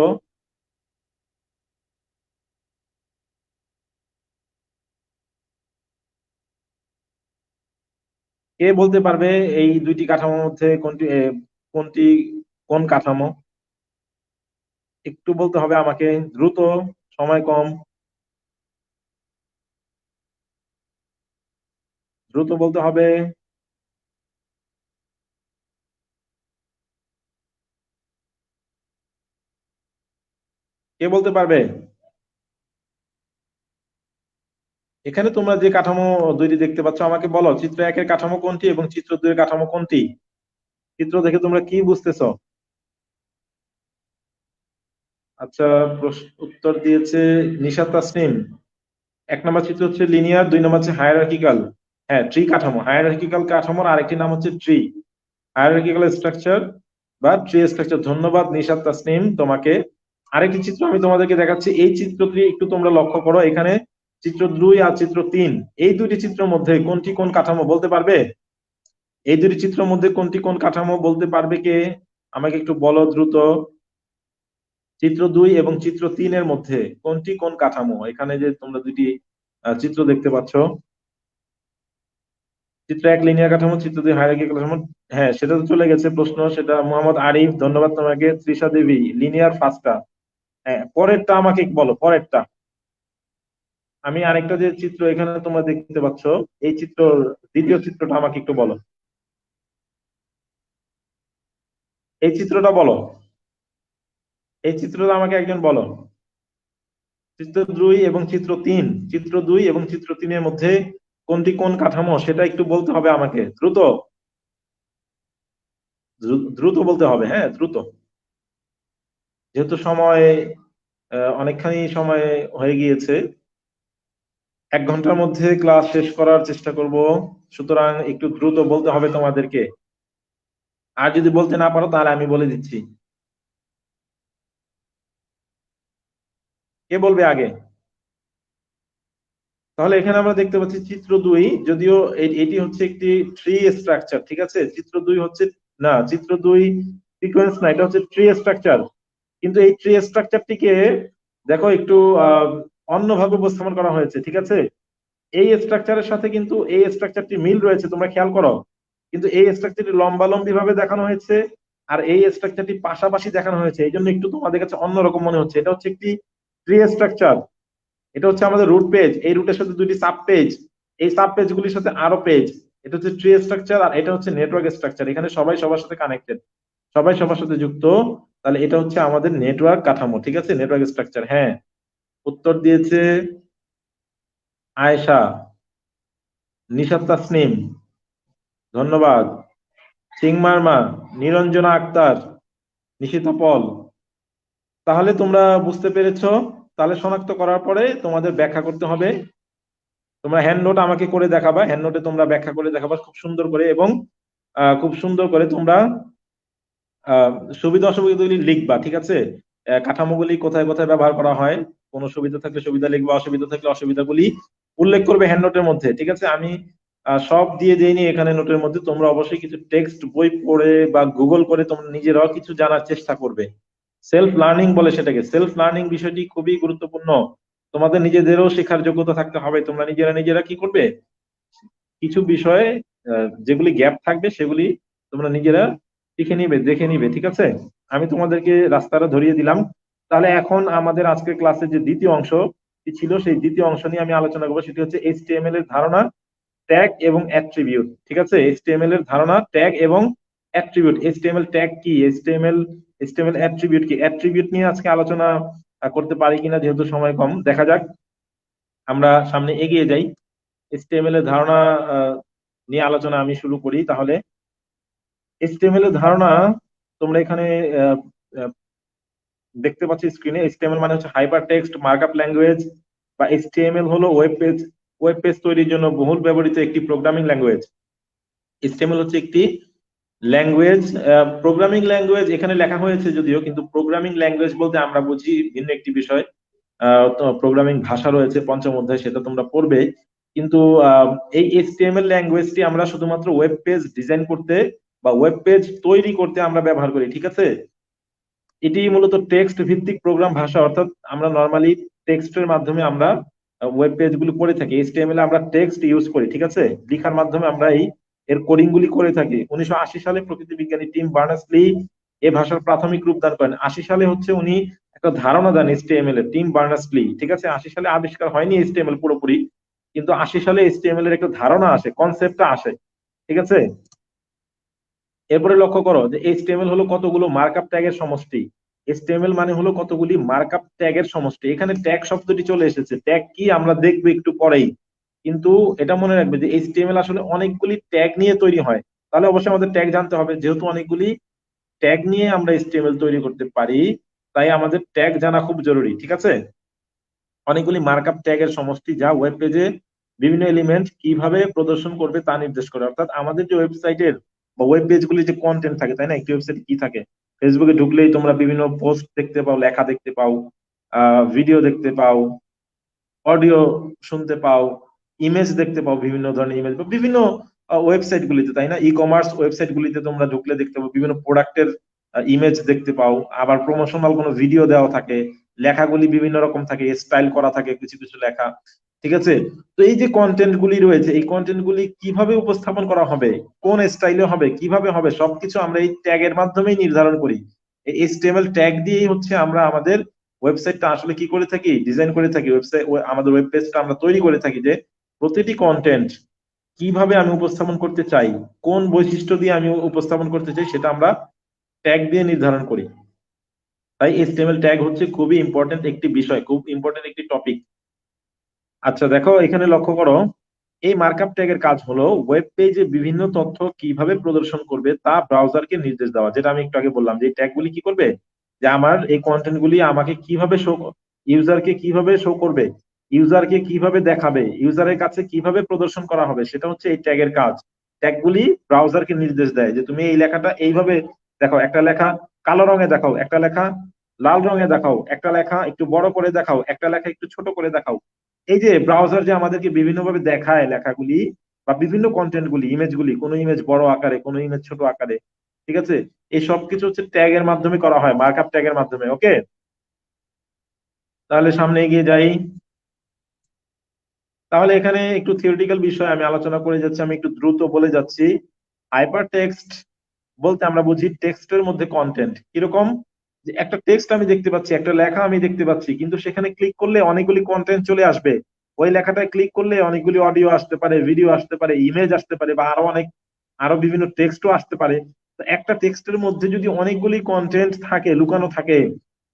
কে বলতে পারবে এই দুইটি কাঠামোর মধ্যে কোনটি কোনটি কোন কাঠামো? একটু বলতে হবে আমাকে দ্রুত, সময় কম, দ্রুত বলতে হবে। কে বলতে পারবে? এখানে তোমরা যে কাঠামো দুইটি দেখতে পাচ্ছ আমাকে বলো, চিত্র 1-এর কাঠামো কোনটি এবং চিত্র 2-এর কাঠামো কোনটি? চিত্র দেখে তোমরা কি বুঝতেছো? আচ্ছা, উত্তর দিয়েছে নিশাত তাসনিম। 1 নম্বর চিত্র হচ্ছে লিনিয়ার, 2 নম্বর হচ্ছে হায়ারার্কিক্যাল। হ্যাঁ, ট্রি কাঠামো। হায়ারার্কিক্যাল কাঠামোর আরেকটি নাম হচ্ছে ট্রি, হায়ারার্কিক্যাল স্ট্রাকচার বা ট্রি স্ট্রাকচার। ধন্যবাদ নিশাত তাসনিম তোমাকে। আরেকটি চিত্র আমি তোমাদেরকে দেখাচ্ছি, এই চিত্রটি একটু তোমরা লক্ষ্য করো। এখানে চিত্র 2 আর চিত্র 3, এই দুটি চিত্রের মধ্যে কোনটি কোন কাঠামো বলতে পারবে? এই দুটি চিত্রের মধ্যে কোনটি কোন কাঠামো বলতে পারবে কে? আমাকে একটু বলো দ্রুত। চিত্র 2 এবং চিত্র 3 এর মধ্যে কোনটি কোন কাঠামো? এখানে যে তোমরা দুটি চিত্র দেখতে পাচ্ছ, চিত্র 1 লিনিয়ার কাঠামো, চিত্র 2 হায়ারার্কিক্যাল কাঠামো। হ্যাঁ, সেটা তো চলে গেছে প্রশ্ন, সেটা মোহাম্মদ আরিফ, ধন্যবাদ তোমাকে। তৃষা দেবী, লিনিয়ার ফার্স্টটা। হ্যাঁ, পরেরটা আমাকে বলো, পরেরটা। আমি আরেকটা যে চিত্র এখানে তোমরা দেখতে পাচ্ছ, এই চিত্র দ্বিতীয় চিত্রটা আমাকে একটু বলো, এই চিত্রটা বলো, এই চিত্রটা আমাকে একজন বলো। চিত্র 2 এবং চিত্র 3, চিত্র 2 এবং চিত্র 3-এর মধ্যে কোনটি কোন কাঠামো সেটা একটু বলতে হবে আমাকে দ্রুত, দ্রুত বলতে হবে, হ্যাঁ দ্রুত, যেহেতু সময় অনেকখানি সময় হয়ে গিয়েছে। 1 ঘন্টার মধ্যে ক্লাস শেষ করার চেষ্টা করব, সুতরাং একটু দ্রুত বলতে হবে তোমাদেরকে। আর যদি বলতে না পারো তাহলে আমি বলে দিচ্ছি। কে বলবে আগে? তাহলে এখানে আমরা দেখতে পাচ্ছি চিত্র 2, যদিও এটি হচ্ছে একটি ট্রি স্ট্রাকচার। ঠিক আছে, চিত্র 2 হচ্ছে, না চিত্র 2 সিকোয়েন্স না, এটা হচ্ছে ট্রি স্ট্রাকচার। কিন্তু এই ট্রি স্ট্রাকচারটিকে দেখো একটু আহ অন্যভাবে উপস্থাপন করা হয়েছে। ঠিক আছে, এই স্ট্রাকচারের সাথে কিন্তু এই স্ট্রাকচারটি মিল রয়েছে, তোমরা খেয়াল করো। কিন্তু এই স্ট্রাকচারটি লম্বালম্বি ভাবে দেখানো হয়েছে, আর এই স্ট্রাকচারটি পাশাপাশি দেখানো হয়েছে, এই জন্য একটু তোমাদের কাছে অন্যরকম মনে হচ্ছে। এটা হচ্ছে একটি ট্রি স্ট্রাকচার, এটা হচ্ছে আমাদের রুট পেজ, এই রুটের সাথে দুটি সাব পেজ, এই সাব পেজ গুলির সাথে আরো পেজ। এটা হচ্ছে ট্রি স্ট্রাকচার, আর এটা হচ্ছে নেটওয়ার্ক স্ট্রাকচার। এখানে সবাই সবার সাথে কানেক্টেড, সবাই সবার সাথে যুক্ত। তাহলে এটা হচ্ছে আমাদের নেটওয়ার্ক কাঠামো। ঠিক আছে, নেটওয়ার্ক স্ট্রাকচার। হ্যাঁ, উত্তর দিয়েছে আয়েশা, নিশাত তাসনিম, ধন্যবাদ। চিংমারমা, নিরঞ্জনা আক্তার, নিশিতা পল। তাহলে তোমরা বুঝতে পেরেছো। তাহলে শনাক্ত করার পরে তোমাদের ব্যাখ্যা করতে হবে। তোমরা হ্যান্ড নোট আমাকে করে দেখাবা, হ্যান্ড নোটে তোমরা ব্যাখ্যা করে দেখাবা খুব সুন্দর করে, এবং খুব সুন্দর করে তোমরা আহ সুবিধা অসুবিধাগুলি লিখবা। ঠিক আছে, কাঠামোগুলি কোথায় কোথায় ব্যবহার করা হয়, কোনো সুবিধা থাকলে সুবিধা লিখবা, অসুবিধা থাকলে অসুবিধাগুলি উল্লেখ করবে হ্যান্ড নোটের মধ্যে। ঠিক আছে, আমি সব দিয়ে দেইনি এখানে নোটের মধ্যে, তোমরা অবশ্যই কিছু টেক্সট বই পড়ে বা গুগল করে তোমরা নিজেরাও কিছু জানার চেষ্টা করবে। সেলফ লার্নিং বলে সেটাকে, সেলফ লার্নিং বিষয়টি খুবই গুরুত্বপূর্ণ। তোমাদের নিজেদেরও শেখার যোগ্যতা থাকতে হবে, তোমরা নিজেরা নিজেরা কি করবে, কিছু বিষয়ে যেগুলি গ্যাপ থাকবে সেগুলি তোমরা নিজেরা শিখে নিবে, দেখে নিবে, ঠিক আছে। আমি তোমাদেরকে রাস্তাটা ধরিয়ে দিলাম। তাহলে এখন আমাদের আজকের ক্লাসের যে দ্বিতীয় অংশ ছিল, সেই দ্বিতীয় অংশ নিয়ে আমি আলোচনা করবো, সেটি হচ্ছে এইচটিএমএল এর ধারণা, ট্যাগ এবং অ্যাট্রিবিউট। ঠিক আছে, এইচটিএমএল এর ধারণা, ট্যাগ এবং অ্যাট্রিবিউট। এইচটিএমএল ট্যাগ কি, এইচটিএমএল অ্যাট্রিবিউট কি, অ্যাট্রিবিউট নিয়ে আজকে আলোচনা করতে পারি কিনা, যেহেতু সময় কম, দেখা যাক। আমরা সামনে এগিয়ে যাই। এইচটিএমএল এর ধারণা নিয়ে আলোচনা আমি শুরু করি তাহলে। এইচটিএমএল এর ধারণা তোমরা এখানে আহ, আহ, দেখতে পাচ্ছি স্ক্রিনে। এইচটিএমএল মানে হচ্ছে হাইপার টেক্সট মার্কআপ ল্যাঙ্গুয়েজ, বা এইচটিএমএল হলো ওয়েব পেজ তৈরির জন্য বহুল ব্যবহৃত একটি প্রোগ্রামিং ল্যাঙ্গুয়েজ। এইচটিএমএল হচ্ছে একটি ল্যাঙ্গুয়েজ, প্রোগ্রামিং ল্যাঙ্গুয়েজ এখানে লেখা হয়েছে যদিও, কিন্তু প্রোগ্রামিং ল্যাঙ্গুয়েজ বলতে আমরা বুঝি ভিন্ন একটি বিষয়। তো প্রোগ্রামিং ভাষা রয়েছে পঞ্চম অধ্যায়, সেটা তোমরা পড়বে। কিন্তু এই এইচটিএমএল ল্যাঙ্গুয়েজটি আমরা শুধুমাত্র ওয়েব পেজ ডিজাইন করতে বা ওয়েব পেজ তৈরি করতে আমরা ব্যবহার করি, ঠিক আছে। এটি মূলত টেক্সট ভিত্তিক প্রোগ্রাম ভাষা, অর্থাৎ আমরা নর্মালি টেক্সটের মাধ্যমে আমরা ওয়েব পেজ গুলো করে থাকি। এইচটিএমএল আমরা টেক্সট ইউজ করি, ঠিক আছে, লেখার মাধ্যমে আমরা এর কোডিং গুলি করে থাকি। 1980 সালে প্রকৃতি বিজ্ঞানী টিম বার্নার্স-লি এই ভাষার প্রাথমিক রূপ দান করেন। 80 সালে হচ্ছে উনি একটা ধারণা দেন এইচটিএমএল এর, টিম বার্নার্স-লি, ঠিক আছে। 80 সালে আবিষ্কার হয়নি এইচটিএমএল পুরোপুরি, কিন্তু 80 সালে এইচটিএমএল এর একটা ধারণা আসে, কনসেপ্টটা আসে, ঠিক আছে। এরপরে লক্ষ্য করো যে এইচটিএমএল হলো কতগুলো মার্কআপ ট্যাগের সমষ্টি। এইচটিএমএল মানে হলো কতগুলি মার্কআপ ট্যাগের সমষ্টি। এখানে ট্যাগ শব্দটি চলে এসেছে, ট্যাগ কি আমরা দেখবো একটু পরেই, কিন্তু এটা মনে রাখবে যে এইচটিএমএল আসলে অনেকগুলি ট্যাগ নিয়ে তৈরি হয়। তাহলে অবশ্যই আমাদের ট্যাগ জানতে হবে, যেহেতু অনেকগুলি ট্যাগ নিয়ে আমরা এইচটিএমএল তৈরি করতে পারি, তাই আমাদের ট্যাগ জানা খুব জরুরি, ঠিক আছে। অনেকগুলি মার্কআপ ট্যাগের সমষ্টি যা ওয়েব পেজে বিভিন্ন এলিমেন্ট কিভাবে প্রদর্শন করবে তা নির্দেশ করে। অর্থাৎ আমাদের যে ওয়েবসাইটের বা ওয়েব পেজগুলি যে কন্টেন্ট থাকে, তাই না, একটি ওয়েবসাইটে কি থাকে, ফেসবুকে ঢুকলেই তোমরা বিভিন্ন পোস্ট দেখতে পাও, লেখা দেখতে পাও, ভিডিও দেখতে পাও, অডিও শুনতে পাও, ইমেজ দেখতে পাও, বিভিন্ন ধরনের ইমেজ বা বিভিন্ন ওয়েবসাইট গুলিতে, তাই না, ই কমার্স ওয়েবসাইট গুলিতে তোমরা ঢুকলে দেখতে পাও বিভিন্ন প্রোডাক্টের ইমেজ দেখতে পাও, আবার প্রমোশনাল কোনো ভিডিও দেওয়া থাকে, লেখাগুলি বিভিন্ন রকম থাকে, স্টাইল করা থাকে কিছু কিছু লেখা, ঠিক আছে। তো এই যে কন্টেন্ট গুলি রয়েছে, এই কন্টেন্ট গুলি কিভাবে উপস্থাপন করা হবে, কোন স্টাইলে হবে, কিভাবে হবে, সবকিছু আমরা এই ট্যাগের মাধ্যমেই নির্ধারণ করি। এই এইচটিএমএল ট্যাগ দিয়েই হচ্ছে আমরা আমাদের ওয়েবসাইটটা আসলে কি করে থাকি, ডিজাইন করে থাকি, ওয়েবসাইট আমাদের ওয়েব পেজটা আমরা তৈরি করে থাকি, যে প্রতিটি কন্টেন্ট কিভাবে আমি উপস্থাপন করতে চাই, কোন বৈশিষ্ট্য দিয়ে আমি উপস্থাপন করতে চাই, সেটা আমরা ট্যাগ দিয়ে নির্ধারণ করি। তাই এইচটিএমএল ট্যাগ হচ্ছে খুবই ইম্পর্টেন্ট একটি বিষয়, খুব ইম্পর্টেন্ট একটি টপিক। আচ্ছা দেখো এখানে লক্ষ্য করো, এই মার্কআপ ট্যাগের কাজ হলো ওয়েব পেজে বিভিন্ন তথ্য কিভাবে প্রদর্শন করবে তা ব্রাউজারকে নির্দেশ দেওয়া, যেটা আমি একটু আগে বললাম, যে ট্যাগগুলি কি করবে, যে আমার এই কন্টেন্ট গুলি আমাকে কিভাবে শো, ইউজারকে কিভাবে শো করবে, ইউজারকে কিভাবে দেখাবে, ইউজারের কাছে কিভাবে প্রদর্শন করা হবে, সেটা হচ্ছে এই ট্যাগের কাজ। ট্যাগগুলি ব্রাউজারকে নির্দেশ দেয় যে তুমি এই লেখাটা এইভাবে দেখাও, একটা লেখা কালো রঙে দেখাও, একটা লেখা লাল রঙে দেখাও, একটা লেখা একটু বড় করে দেখাও, একটা লেখা একটু ছোট করে দেখাও। এই যে ব্রাউজার যে আমাদেরকে বিভিন্ন ভাবে দেখায় লেখাগুলি বা বিভিন্ন কন্টেন্ট গুলি, ইমেজ গুলি, কোনো ইমেজ বড় আকারে, কোনো ইমেজ ছোট আকারে, ঠিক আছে, এই সব কিছু হচ্ছে ট্যাগ এর মাধ্যমে করা হয়, মার্কআপ ট্যাগ এর মাধ্যমে। ওকে, তাহলে সামনে এগিয়ে যাই। তাহলে এখানে একটু থিওরিটিক্যাল বিষয় আমি আলোচনা করে যাচ্ছি, আমি একটু দ্রুত বলে যাচ্ছি। হাইপার টেক্সট বলতে আমরা বুঝি টেক্সটের মধ্যে কন্টেন্ট কিরকম, যে একটা টেক্সট আমি দেখতে পাচ্ছি, একটা লেখা আমি দেখতে পাচ্ছি, কিন্তু সেখানে ক্লিক করলে অনেকগুলি কন্টেন্ট চলে আসবে। ওই লেখাটায় ক্লিক করলে অনেকগুলি অডিও আসতে পারে, ভিডিও আসতে পারে, ইমেজ আসতে পারে, বা আরো বিভিন্ন টেক্সটও আসতে পারে। তো একটা টেক্সটের মধ্যে যদি অনেকগুলি কন্টেন্ট থাকে, লুকানো থাকে,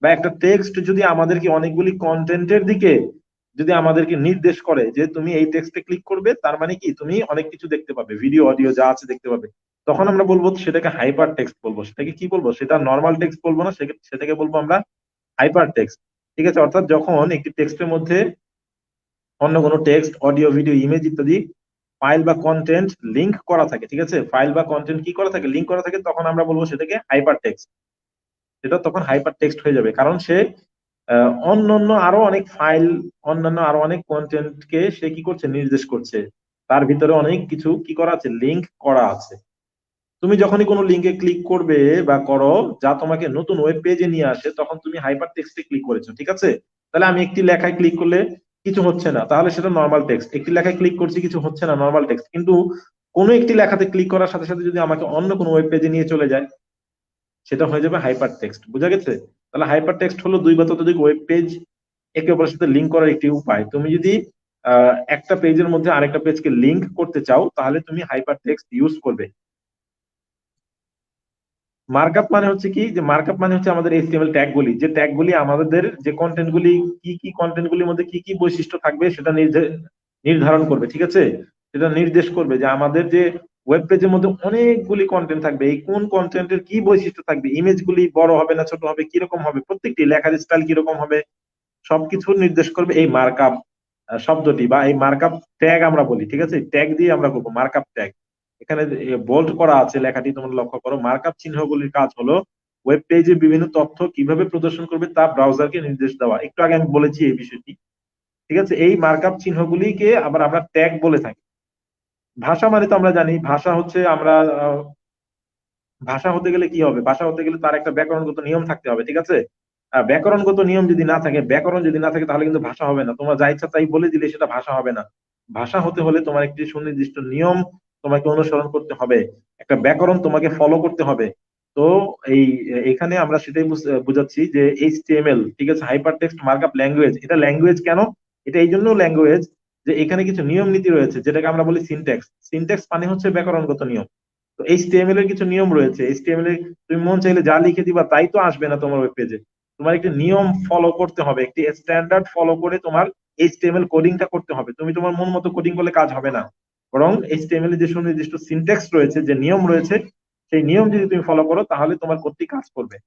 বা একটা টেক্সট যদি আমাদেরকে অনেকগুলি কন্টেন্টের দিকে যদি আমাদেরকে নির্দেশ করে যে তুমি এই টেক্সটে ক্লিক করবে, তার মানে কি তুমি অনেক কিছু দেখতে পাবে, ভিডিও অডিও যা আছে দেখতে পাবে, তখন আমরা বলবো সেটাকে হাইপার টেক্সট বলবো। সেটাকে কি বলবো, সেটা নর্মাল টেক্সট বলবো না, সেটাকে বলবো আমরা হাইপার টেক্সট, ঠিক আছে। অর্থাৎ যখন একটি টেক্সটের মধ্যে অন্য কোনো টেক্সট, অডিও, ভিডিও, ইমেজ ইত্যাদি ফাইল বা কন্টেন্ট লিংক করা থাকে, ঠিক আছে, ফাইল বা কন্টেন্ট কি করা থাকে, লিংক করা থাকে, তখন আমরা বলবো সেটাকে হাইপার টেক্সট। সেটা তখন হাইপার টেক্সট হয়ে যাবে, কারণ সে অন্যান্য আরো অনেক ফাইল, অন্যান্য আরো অনেক কন্টেন্টকে সে কি করছে, নির্দেশ করছে, তার ভিতরে অনেক কিছু কি করা আছে, লিংক করা আছে। তুমি যখনই কোনো লিঙ্কে ক্লিক করবে বা করো যা তোমাকে নতুন ওয়েব পেজে নিয়ে আসে, তখন তুমি হাইপার টেক্সটে ক্লিক করেছো, ঠিক আছে। তাহলে আমি একটি লেখায় ক্লিক করলে কিছু হচ্ছে না, তাহলে সেটা নর্মাল টেক্সট। একটি লেখায় ক্লিক করছি, কিছু হচ্ছে না, নর্মাল টেক্সট। কিন্তু কোনো একটি লেখাতে ক্লিক করার সাথে সাথে যদি আমাকে অন্য কোনো ওয়েব পেজে নিয়ে চলে যায়, সেটা হয়ে যাবে হাইপার টেক্সট। বুঝা গেছে? তাহলে হাইপার টেক্সট হলো দুই বা ততোধিক ওয়েব পেজ একে অপরের সাথে লিঙ্ক করার একটি উপায়। তুমি যদি একটা পেজের মধ্যে আরেকটা পেজকে লিঙ্ক করতে চাও, তাহলে তুমি হাইপার টেক্সট ইউজ করবে। মার্কআপ মানে হচ্ছে কি, যে মার্কআপ মানে হচ্ছে আমাদের এইচটিএমএল ট্যাগ গুলি, যে ট্যাগ গুলি আমাদের যে কন্টেন্ট গুলি, কি কন্টেন্ট গুলির মধ্যে কি বৈশিষ্ট্য থাকবে সেটা নির্ধারণ করবে। ঠিক আছে? সেটা নির্দেশ করবে যে আমাদের যে ওয়েব পেজের মধ্যে অনেকগুলি কন্টেন্ট থাকবে, এই কোন কন্টেন্টের কি বৈশিষ্ট্য থাকবে, ইমেজ গুলি বড় হবে না ছোট হবে, কিরকম হবে, প্রত্যেকটি লেখার স্টাইল কিরকম হবে, সবকিছু নির্দেশ করবে এই মার্কআপ শব্দটি, বা এই মার্কআপ ট্যাগ আমরা বলি। ঠিক আছে? ট্যাগ দিয়ে আমরা করবো মার্কআপ ট্যাগ। এখানে বোল্ড করা আছে লেখাটি, তোমরা লক্ষ্য করো। মার্কআপ চিহ্নগুলির কাজ হলো ওয়েব পেজে বিভিন্ন তথ্য কিভাবে প্রদর্শন করবে তা ব্রাউজারকে নির্দেশ দেওয়া। একটু আগে আমি বলেছি এই বিষয়টি। ঠিক আছে? এই মার্কআপ চিহ্নগুলিকে আবার আমরা ট্যাগ বলে থাকি। ভাষা মানে তো আমরা জানি, ভাষা হচ্ছে আমরা ভাষা হতে গেলে কি হবে, ভাষা হতে গেলে তার একটা ব্যাকরণগত নিয়ম থাকতে হবে। ঠিক আছে? ব্যাকরণগত নিয়ম যদি না থাকে, ব্যাকরণ যদি না থাকে, তাহলে কিন্তু ভাষা হবে না। তোমরা যা ইচ্ছা তাই বলে দিলে সেটা ভাষা হবে না। ভাষা হতে হলে তোমার একটি সুনির্দিষ্ট নিয়ম তোমাকে অনুসরণ করতে হবে, একটা ব্যাকরণ তোমাকে ফলো করতে হবে। তো এই এখানে আমরা সেটাই বুঝাচ্ছি যে এইচটিএমএল, ঠিক আছে, হাইপার টেক্সট মার্কআপ ল্যাঙ্গুয়েজ। এটা ল্যাঙ্গুয়েজ কেন? এটা এই জন্য ল্যাঙ্গুয়েজ যে এখানে কিছু নিয়ম নীতি রয়েছে, যেটাকে আমরা বলি সিনট্যাক্স। সিনট্যাক্স মানে হচ্ছে ব্যাকরণগত নিয়ম। তো এইচটিএমএল এর কিছু নিয়ম রয়েছে। এইচটিএমএল এ তুমি মন চাইলে যা লিখে দিবা তাই তো আসবে না তোমার ওয়েব পেজে। তোমার একটি নিয়ম ফলো করতে হবে, একটি স্ট্যান্ডার্ড ফলো করে তোমার এইচটিএমএল কোডিংটা করতে হবে। তুমি তোমার মন মতো কোডিং করলে কাজ হবে না, বরং এইচটিএমএল এর যে সুনির্দিষ্ট সিনট্যাক্স রয়েছে, যে নিয়ম রয়েছে, সেই নিয়ম যদি তুমি ফলো করো তাহলে তোমার কোডটি কাজ করবে।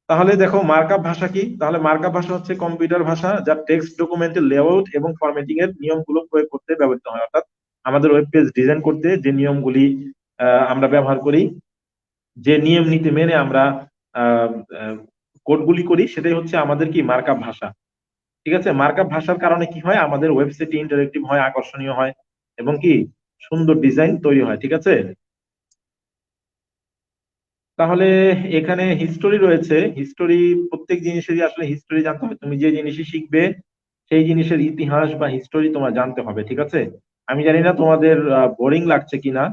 তাহলে দেখো মার্কআপ ভাষা কি। তাহলে মার্কআপ ভাষা হচ্ছে কম্পিউটার ভাষা যা টেক্সট ডকুমেন্টের লেআউট এবং ফরম্যাটিং এর নিয়মগুলো প্রয়োগ করতে ব্যবহৃত হয়। অর্থাৎ আমাদের ওয়েব পেজ ডিজাইন করতে যে নিয়মগুলি আমরা ব্যবহার করি, যে নিয়ম নীতি মেনে আমরা কোডগুলি করি, সেটাই হচ্ছে আমাদের কি মার্কআপ ভাষা। ঠিক আছে? মার্কআপ ভাষার কারণে কি হয়, আমাদের ওয়েবসাইট ইন্টারেক্টিভ হয়, আকর্ষণীয় হয়, এবং কি সুন্দর ডিজাইন তৈরি হয়। ঠিক আছে? তাহলে এখানে হিস্টোরি রয়েছে। হিস্টোরি, প্রত্যেক জিনিসেরই আসলে হিস্টোরি জানতে হবে। তুমি যে জিনিসই শিখবে সেই জিনিসের ইতিহাস বা হিস্টোরি তোমার জানতে হবে। ঠিক আছে? আমি জানি না তোমাদের বোরিং লাগছে কিনা,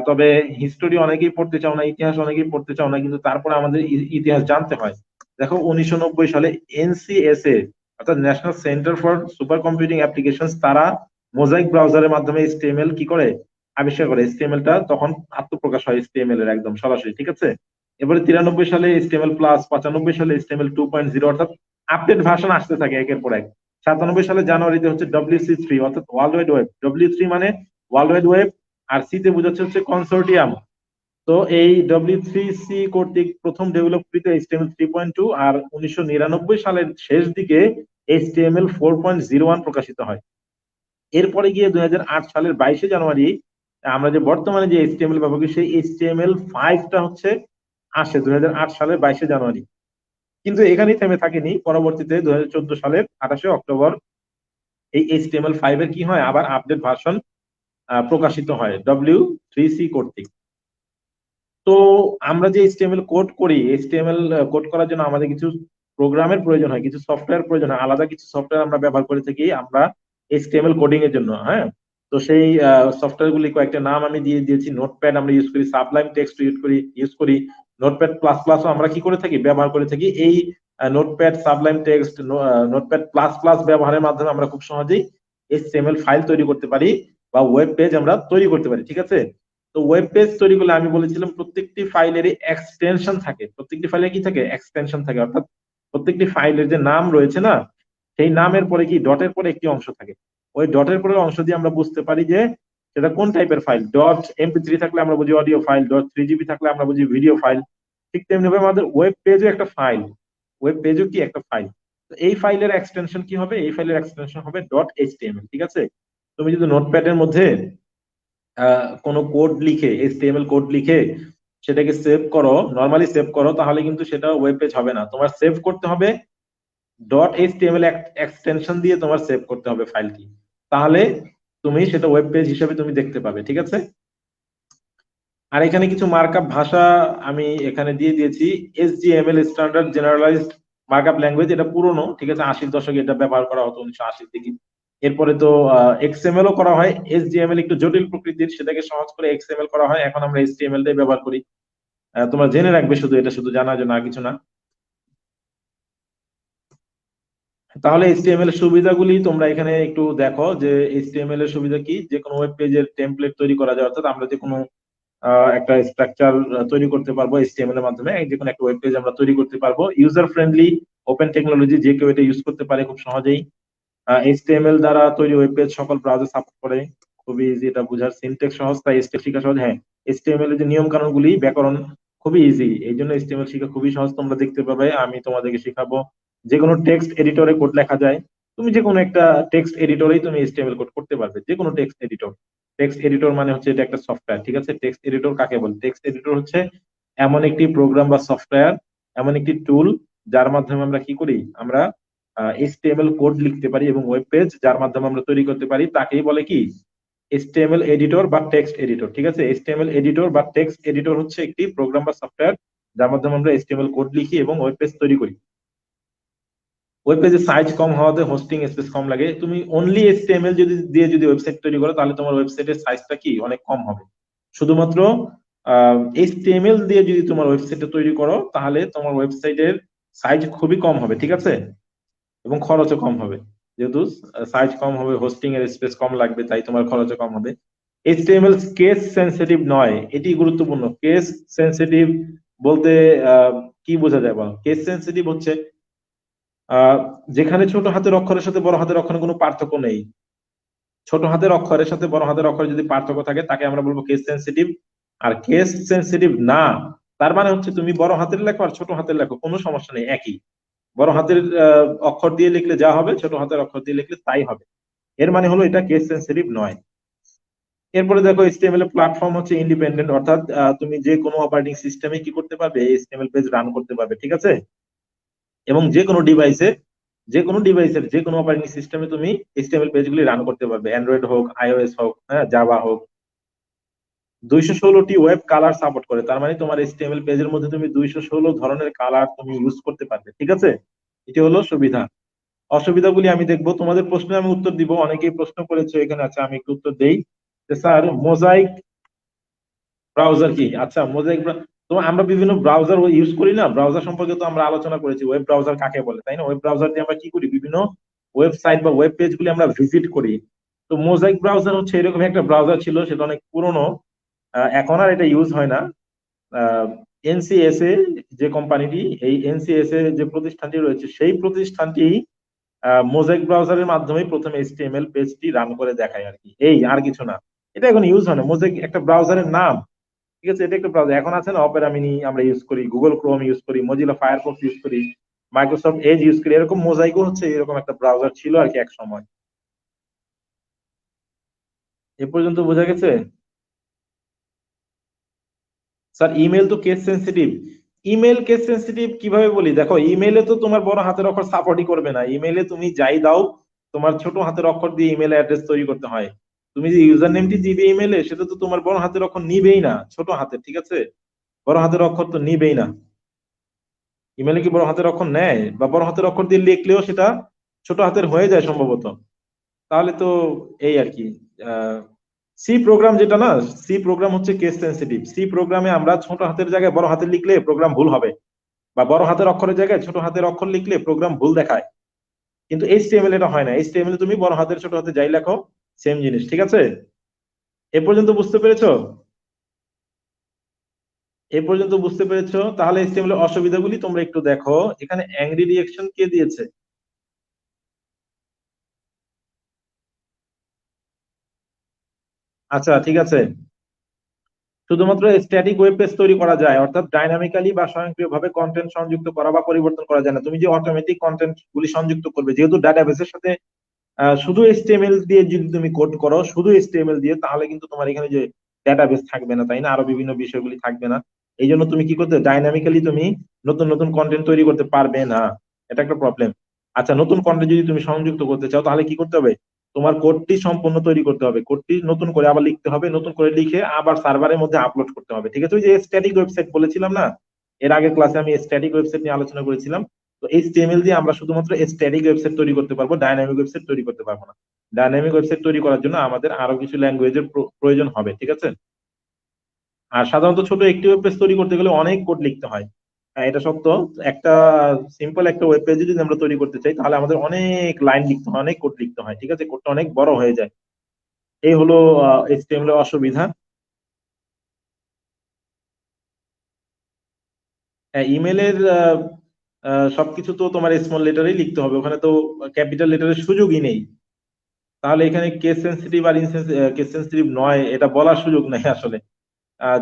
তবে হিস্টোরি অনেকেই পড়তে চাও না, ইতিহাস অনেকেই পড়তে চাও না, কিন্তু তারপরে আমাদের ইতিহাস জানতে হয়। দেখো 1990 সালে এনসিএসএ, অর্থাৎ national centre for super computing application, তারা মোজাইক ব্রাউজারের মাধ্যমে এইচটিএমএল কি করে, আবিষ্কার করে। এইচটিএমএল টা তখন আত্মপ্রকাশ হয় এইচটিএমএল এর একদম সরাসরি। ঠিক আছে? এবারে 93 সালে এইচটিএমএল প্লাস, 95 সালে এইচটিএমএল 2.0, অর্থাৎ আপডেট ভার্সন আসতে থাকে একের পর এক। 97 সালে জানুয়ারিতে হচ্ছে WC3, অর্থাৎ ওয়ার্ল্ড ওয়াইড ওয়েব। W3 মানে ওয়ার্ল্ড ওয়াইড ওয়েব, আর সি তে বোঝাচ্ছে হচ্ছে কনসোর্টিয়াম। তো এই W3C কর্তৃক প্রথম ডেভেলপকৃত এইচটিএমএল 3.2, আর 1999 সালের শেষ দিকে এইচটিএমএল 4.01 প্রকাশিত হয়। এরপরে গিয়ে 2008 সালের 22শে জানুয়ারি আমরা যে বর্তমানে যে এইচটিএমএল ব্যবহার করি, সেই HTML5টা হচ্ছে আসে 2008 সালের 22শে জানুয়ারি। কিন্তু এখানেই থেমে থাকেনি, পরবর্তীতে 2014 সালের 28শে অক্টোবর এই HTML5 এর কি হয়, আবার আপডেট ভার্সন প্রকাশিত হয় W3C কর্তৃক। তো আমরা যে এইচটিএমএল কোড করি, এইচটিএমএল কোড করার জন্য আমাদের কিছু প্রোগ্রামের প্রয়োজন হয়, কিছু সফটওয়্যার প্রয়োজন হয়, আলাদা কিছু সফটওয়্যার আমরা ব্যবহার করে থাকি আমরা এইচটিএমএল কোডিং এর জন্য। হ্যাঁ, তো সেই সফটওয়্যার গুলি কয়েকটা নাম আমি দিয়ে দিয়েছি। নোটপ্যাড আমরা ইউজ করি, সাবলাইম টেক্সট ইউজ করি, নোটপ্যাড প্লাস প্লাস আমরা কি করে থাকি, ব্যবহার করে থাকি। এই notepad, Sublime text, notepad plus plus ব্যবহারের মাধ্যমে আমরা খুব সহজেই এইচটিএমএল ফাইল তৈরি করতে পারি বা ওয়েব পেজ আমরা তৈরি করতে পারি। ঠিক আছে? তো ওয়েব পেজ তৈরি করলে আমি বলেছিলাম প্রত্যেকটি ফাইলেরই এক্সটেনশন থাকে। প্রত্যেকটি ফাইলে কি থাকে, এক্সটেনশন থাকে। অর্থাৎ প্রত্যেকটি ফাইলের যে নাম রয়েছে না, সেই নামের পরে কি ডটের পরে একটি অংশ থাকে। ওই ডটের পরের অংশ দিয়ে আমরা বুঝতে পারি যে সেটা কোন টাইপের ফাইল। .mp3 থাকলে আমরা বুঝি অডিও ফাইল, .3gb থাকলে আমরা বুঝি ভিডিও ফাইল। ঠিক তেমনি ভাবে আমাদের ওয়েব পেজও একটা ফাইল, ওয়েব পেজও কি একটা ফাইল। তো এই ফাইলের এক্সটেনশন কি হবে, এই ফাইলের এক্সটেনশন হবে .html। ঠিক আছে? তুমি যদি নোটপ্যাডের মধ্যে কোনো কোড লিখে, এইচটিএমএল কোড লিখে সেটাকে সেভ করো, নরমালি সেভ করো, তাহলে কিন্তু সেটা ওয়েব পেজ হবে না। তোমার সেভ করতে হবে .html এক্সটেনশন দিয়ে, তোমার সেভ করতে হবে ফাইলটি, তাহলে তুমি সেটা ওয়েব পেজ হিসেবে তুমি দেখতে পাবে। ঠিক আছে? আর এখানে কিছু মার্কআপ ভাষা আমি এখানে দিয়ে দিয়েছি। এসজিএমএল, স্ট্যান্ডার্ড জেনারেলাইজড মার্কআপ ল্যাঙ্গুয়েজ, এটা পুরনো, ঠিক আছে, 80-র দশকে এটা ব্যবহার করা হতো, 1980-র দিকে। এরপরে তো এক্সএমএল ও করা হয়, এসজিএমএল একটু জটিল প্রকৃতির, সেটাকে সহজ করে এক্সএমএল করা হয়, এখন আমরা এইচটিএমএল টাই ব্যবহার করি। তোমরা জেনে রাখবে, শুধু এটা শুধু জানার জন্য, আর কিছু না। তাহলে এইচটিএমএল এর সুবিধাগুলি তোমরা এখানে একটু দেখো, যে এইচটিএমএল এর সুবিধা কি, যে কোনো ওয়েব পেজের টেমপ্লেট তৈরি করা যায়, অর্থাৎ আমরা যে কোনো একটা স্ট্রাকচার তৈরি করতে পারবো এইচটিএমএল এর মাধ্যমে, যে কোনো একটা ওয়েব পেজ আমরা তৈরি করতে পারবো। ইউজার ফ্রেন্ডলি, ওপেন টেকনোলজি, যে কেউ এটা ইউজ করতে পারে খুব সহজেই। এইচটিএমএল দ্বারা তৈরি ওয়েব পেজ সকল ব্রাউজার সাপোর্ট করে, খুবই ইজি এটা বোঝার, সিনট্যাক্স সহজ, তাই এইচটিএমএল শেখা সহজ। হ্যাঁ, এইচটিএমএল এর যে নিয়ম কানুন গুলি, ব্যাকরণ খুবই ইজি, এই জন্য এইচটিএমএল শেখা খুবই সহজ। তোমরা দেখতে পাবে, আমি তোমাদেরকে শেখাবো। যে কোনো টেক্সট এডিটরে কোড লেখা যায়, তুমি যে কোনো একটা টেক্সট এডিটরেই তুমি এইচটিএমএল কোড করতে পারবে, যে কোনো টেক্সট এডিটর। টেক্সট এডিটর মানে হচ্ছে এটা একটা সফটওয়্যার, ঠিক আছে। টেক্সট এডিটর কাকে বলে? টেক্সট এডিটর হচ্ছে এমন একটি প্রোগ্রাম বা সফটওয়্যার, এমন একটি টুল, যার মাধ্যমে আমরা কি করি, আমরা এইচটিএমএল কোড লিখতে পারি এবং ওয়েব পেজ যার মাধ্যমে আমরা তৈরি করতে পারি, তাকেই বলে কি, এইচটিএমএল এডিটর বা টেক্সট এডিটর, ঠিক আছে। এইচটিএমএল এডিটর বা টেক্সট এডিটর হচ্ছে একটি প্রোগ্রাম বা সফটওয়্যার, যার মাধ্যমে আমরা এইচটিএমএল কোড লিখি এবং ওয়েব পেজ তৈরি করি। ওয়েব পেজের সাইজ কম হওয়াতে হোস্টিং স্পেস কম লাগে। তুমি অনলি এইচটিএমএল যদি ওয়েবসাইট তৈরি করো, তাহলে তোমার ওয়েবসাইটের সাইজটা কি অনেক কম হবে। শুধুমাত্র এইচটিএমএল দিয়ে যদি তোমার ওয়েবসাইটটা তৈরি করো, তাহলে তোমার ওয়েবসাইটের সাইজ খুবই কম হবে, ঠিক আছে, এবং খরচও কম হবে। যেহেতু সাইজ কম হবে, হোস্টিং এর স্পেস কম লাগবে, তাই তোমার খরচও কম হবে। এইচটিএমএল কেস সেনসিটিভ নয়, এটি গুরুত্বপূর্ণ। কেস সেনসিটিভ বলতে কি বোঝা যায় বলো? কেস সেনসিটিভ হচ্ছে যেখানে ছোট হাতের অক্ষরের সাথে বড় হাতের অক্ষরের কোনো পার্থক্য নেই। ছোট হাতের অক্ষরের সাথে বড় হাতের অক্ষরের যদি পার্থক্য থাকে, তাকে আমরা বলবো কেস সেনসিটিভ। আর কেস সেনসিটিভ না, তার মানে হচ্ছে তুমি বড় হাতের লেখো আর ছোট হাতের লেখো, কোনো সমস্যা নেই, একই। বড় হাতের অক্ষর দিয়ে লিখলে যা হবে, ছোট হাতের অক্ষর দিয়ে লিখলে তাই হবে। এর মানে হলো এটা কেস সেনসিটিভ নয়। এরপরে দেখো, এইচটিএমএল এর প্ল্যাটফর্ম হচ্ছে ইন্ডিপেন্ডেন্ট, অর্থাৎ তুমি যে কোনো অপারেটিং সিস্টেমে কি করতে পারবে, এইচটিএমএল পেজ রান করতে পারবে, ঠিক আছে। এবং যে কোনো ডিভাইসের যে কোনো অপারেটিং সিস্টেমে তুমি এইচটিএমএল পেজগুলি রান করতে পারবে, অ্যান্ড্রয়েড হোক, আইওএস হোক, হ্যাঁ, জাভা হোক। 216টি ওয়েব কালার সাপোর্ট করে, তার মানে তোমার এইচটিএমএল পেজের মধ্যে তুমি 216 ধরনের কালার তুমি ইউজ করতে পারবে, ঠিক আছে। এটি হলো সুবিধা। অসুবিধাগুলি আমি দেখবো, তোমাদের প্রশ্নে আমি উত্তর দিব, অনেকেই প্রশ্ন করেছে এখানে, আছে আমি একটু উত্তর দেই। যে স্যার, মোজাইক ব্রাউজার কি? আচ্ছা, মোজাইক তো আমরা বিভিন্ন ব্রাউজার ইউজ করি না, ব্রাউজার সম্পর্কে তো আমরা আলোচনা করেছি, ওয়েব ব্রাউজার কাকে বলে, তাই না? ওয়েব ব্রাউজার দিয়ে আমরা কি করি, বিভিন্ন ওয়েবসাইট বা ওয়েব পেজ গুলি আমরা ভিজিট করি। তো মোজাইক ব্রাউজার হচ্ছে এরকম একটা ব্রাউজার ছিল, সেটা অনেক পুরনো, এখন আর এটা ইউজ হয় না। এনসিএসএ যে কোম্পানিটি, এই এনসিএসএ যে প্রতিষ্ঠানটি রয়েছে, সেই প্রতিষ্ঠানটি মোজাইক ব্রাউজারের মাধ্যমে প্রথমে এইচটিএমএল পেজটি রান করে দেখায় আর কি, এই আর কিছু না। এটা এখন ইউজ হয় না, মোজাইক একটা ব্রাউজারের নাম, ঠিক আছে। এটা একটা ব্রাউজার, এখন আছে না অপেরা মিনি আমরা ইউজ করি, গুগল ক্রোম ইউজ করি, মজিলা ফায়ারফক্স ইউজ করি, মাইক্রোসফট এজ ইউজ করি, এরকম মোজাইকও হচ্ছে এরকম একটা ব্রাউজার ছিল আর কি এক সময়। এ পর্যন্ত বোঝা গেছে? স্যার, ইমেল তো case sensitive. Email case sensitive কিভাবে বলি, দেখো, ইমেলে তো তোমার বড় হাতের অক্ষর সাপোর্টই করবে না। ইমেলে তুমি যাই দাও, তোমার ছোট হাতের অক্ষর দিয়ে ইমেল অ্যাড্রেস তৈরি করতে হয়। তুমি যে ইউজার নেমটি দিবে ইমেলে, সেটা তো তোমার বড় হাতের অক্ষর নিবেই না, ছোট হাতের, ঠিক আছে। বড় হাতের অক্ষর তো নিবেই না। ইমেলে কি বড় হাতের অক্ষর নেয়? বা বড় হাতের অক্ষর দিয়ে লিখলেও সেটা ছোট হাতের হয়ে যায় সম্ভবত। তাহলে তো এই আর কি, সি প্রোগ্রাম যেটা না, সি প্রোগ্রাম হচ্ছে কেস সেনসিটিভ। সি প্রোগ্রামে আমরা ছোট হাতের জায়গায় বড় হাতের লিখলে প্রোগ্রাম ভুল হবে, বা বড় হাতের অক্ষরের জায়গায় ছোট হাতের অক্ষর লিখলে প্রোগ্রাম ভুল দেখায়। কিন্তু এইচটিএমএল এটা হয় না, এইচটিএমএল তুমি বড় হাতের ছোট হাতে যাই লেখো, সেম জিনিস, ঠিক আছে। এ পর্যন্ত বুঝতে পেরেছো? এ পর্যন্ত বুঝতে পেরেছো? তাহলে এইচটিএমএল এর অসুবিধাগুলি তোমরা একটু দেখো। এখানে অ্যাংরি রিঅ্যাকশন কে দিয়েছে? আচ্ছা, ঠিক আছে। শুধুমাত্র স্ট্যাটিক ওয়েব পেজ তৈরি করা যায়, অর্থাৎ ডাইনামিক্যালি বা স্বয়ংক্রিয়ভাবে কন্টেন্ট সংযুক্ত করা বা পরিবর্তন করা যায় না। তুমি যে অটোমেটিক কন্টেন্ট গুলি সংযুক্ত করবে, যেহেতু ডাটাবেসের সাথে শুধু এইচটিএমএল দিয়ে যদি তুমি কোড করো, শুধু এইচটিএমএল দিয়ে, তাহলে কিন্তু তোমার এখানে যে ডাটাবেস থাকবে না, তাই না, আরো বিভিন্ন বিষয়গুলি থাকবে না। এই জন্য তুমি কি করতে, ডাইনামিক্যালি তুমি নতুন নতুন কন্টেন্ট তৈরি করতে পারবে না, এটা একটা প্রবলেম। আচ্ছা, নতুন কন্টেন্ট যদি তুমি সংযুক্ত করতে চাও, তাহলে কি করতে হবে, তোমার কোডটি সম্পূর্ণ তৈরি করতে হবে, কোডটি নতুন করে আবার লিখতে হবে, নতুন করে লিখে আবার সার্ভারের মধ্যে আপলোড করতে হবে, ঠিক আছে। ওই যে স্ট্যাটিক ওয়েবসাইট বলেছিলাম না, এর আগের ক্লাসে আমি স্ট্যাটিক ওয়েবসাইট নিয়ে আলোচনা করেছিলাম, তো এইচটিএমএল দিয়ে আমরা শুধুমাত্র স্ট্যাটিক ওয়েবসাইট তৈরি করতে পারবো, ডাইনামিক ওয়েবসাইট তৈরি করতে পারবো না। ডাইনামিক ওয়েবসাইট তৈরি করার জন্য আমাদের আরো কিছু ল্যাঙ্গুয়েজের প্রয়োজন হবে, ঠিক আছে? আর সাধারণত ছোট একটি ওয়েব পেজ তৈরি করতে গেলে অনেক কোড লিখতে হয়। হ্যাঁ, এটা সত্য। একটা সিম্পল একটা ওয়েব পেজ যদি আমরা তৈরি করতে চাই তাহলে আমাদের অনেক লাইন লিখতে হয়, অনেক কোড লিখতে হয়, ঠিক আছে? কোডটা অনেক বড় হয়ে যায়। এই হলো এইচটিএমএল এর অসুবিধা। হ্যাঁ, ইমেলের সবকিছু তো তোমার স্মল লেটারেই লিখতে হবে, ওখানে তো ক্যাপিটাল লেটারের সুযোগই নেই। তাহলে এখানে কেস সেন্সিটিভ আর কেস সেন্সিটিভ নয় এটা বলার সুযোগ নেই আসলে।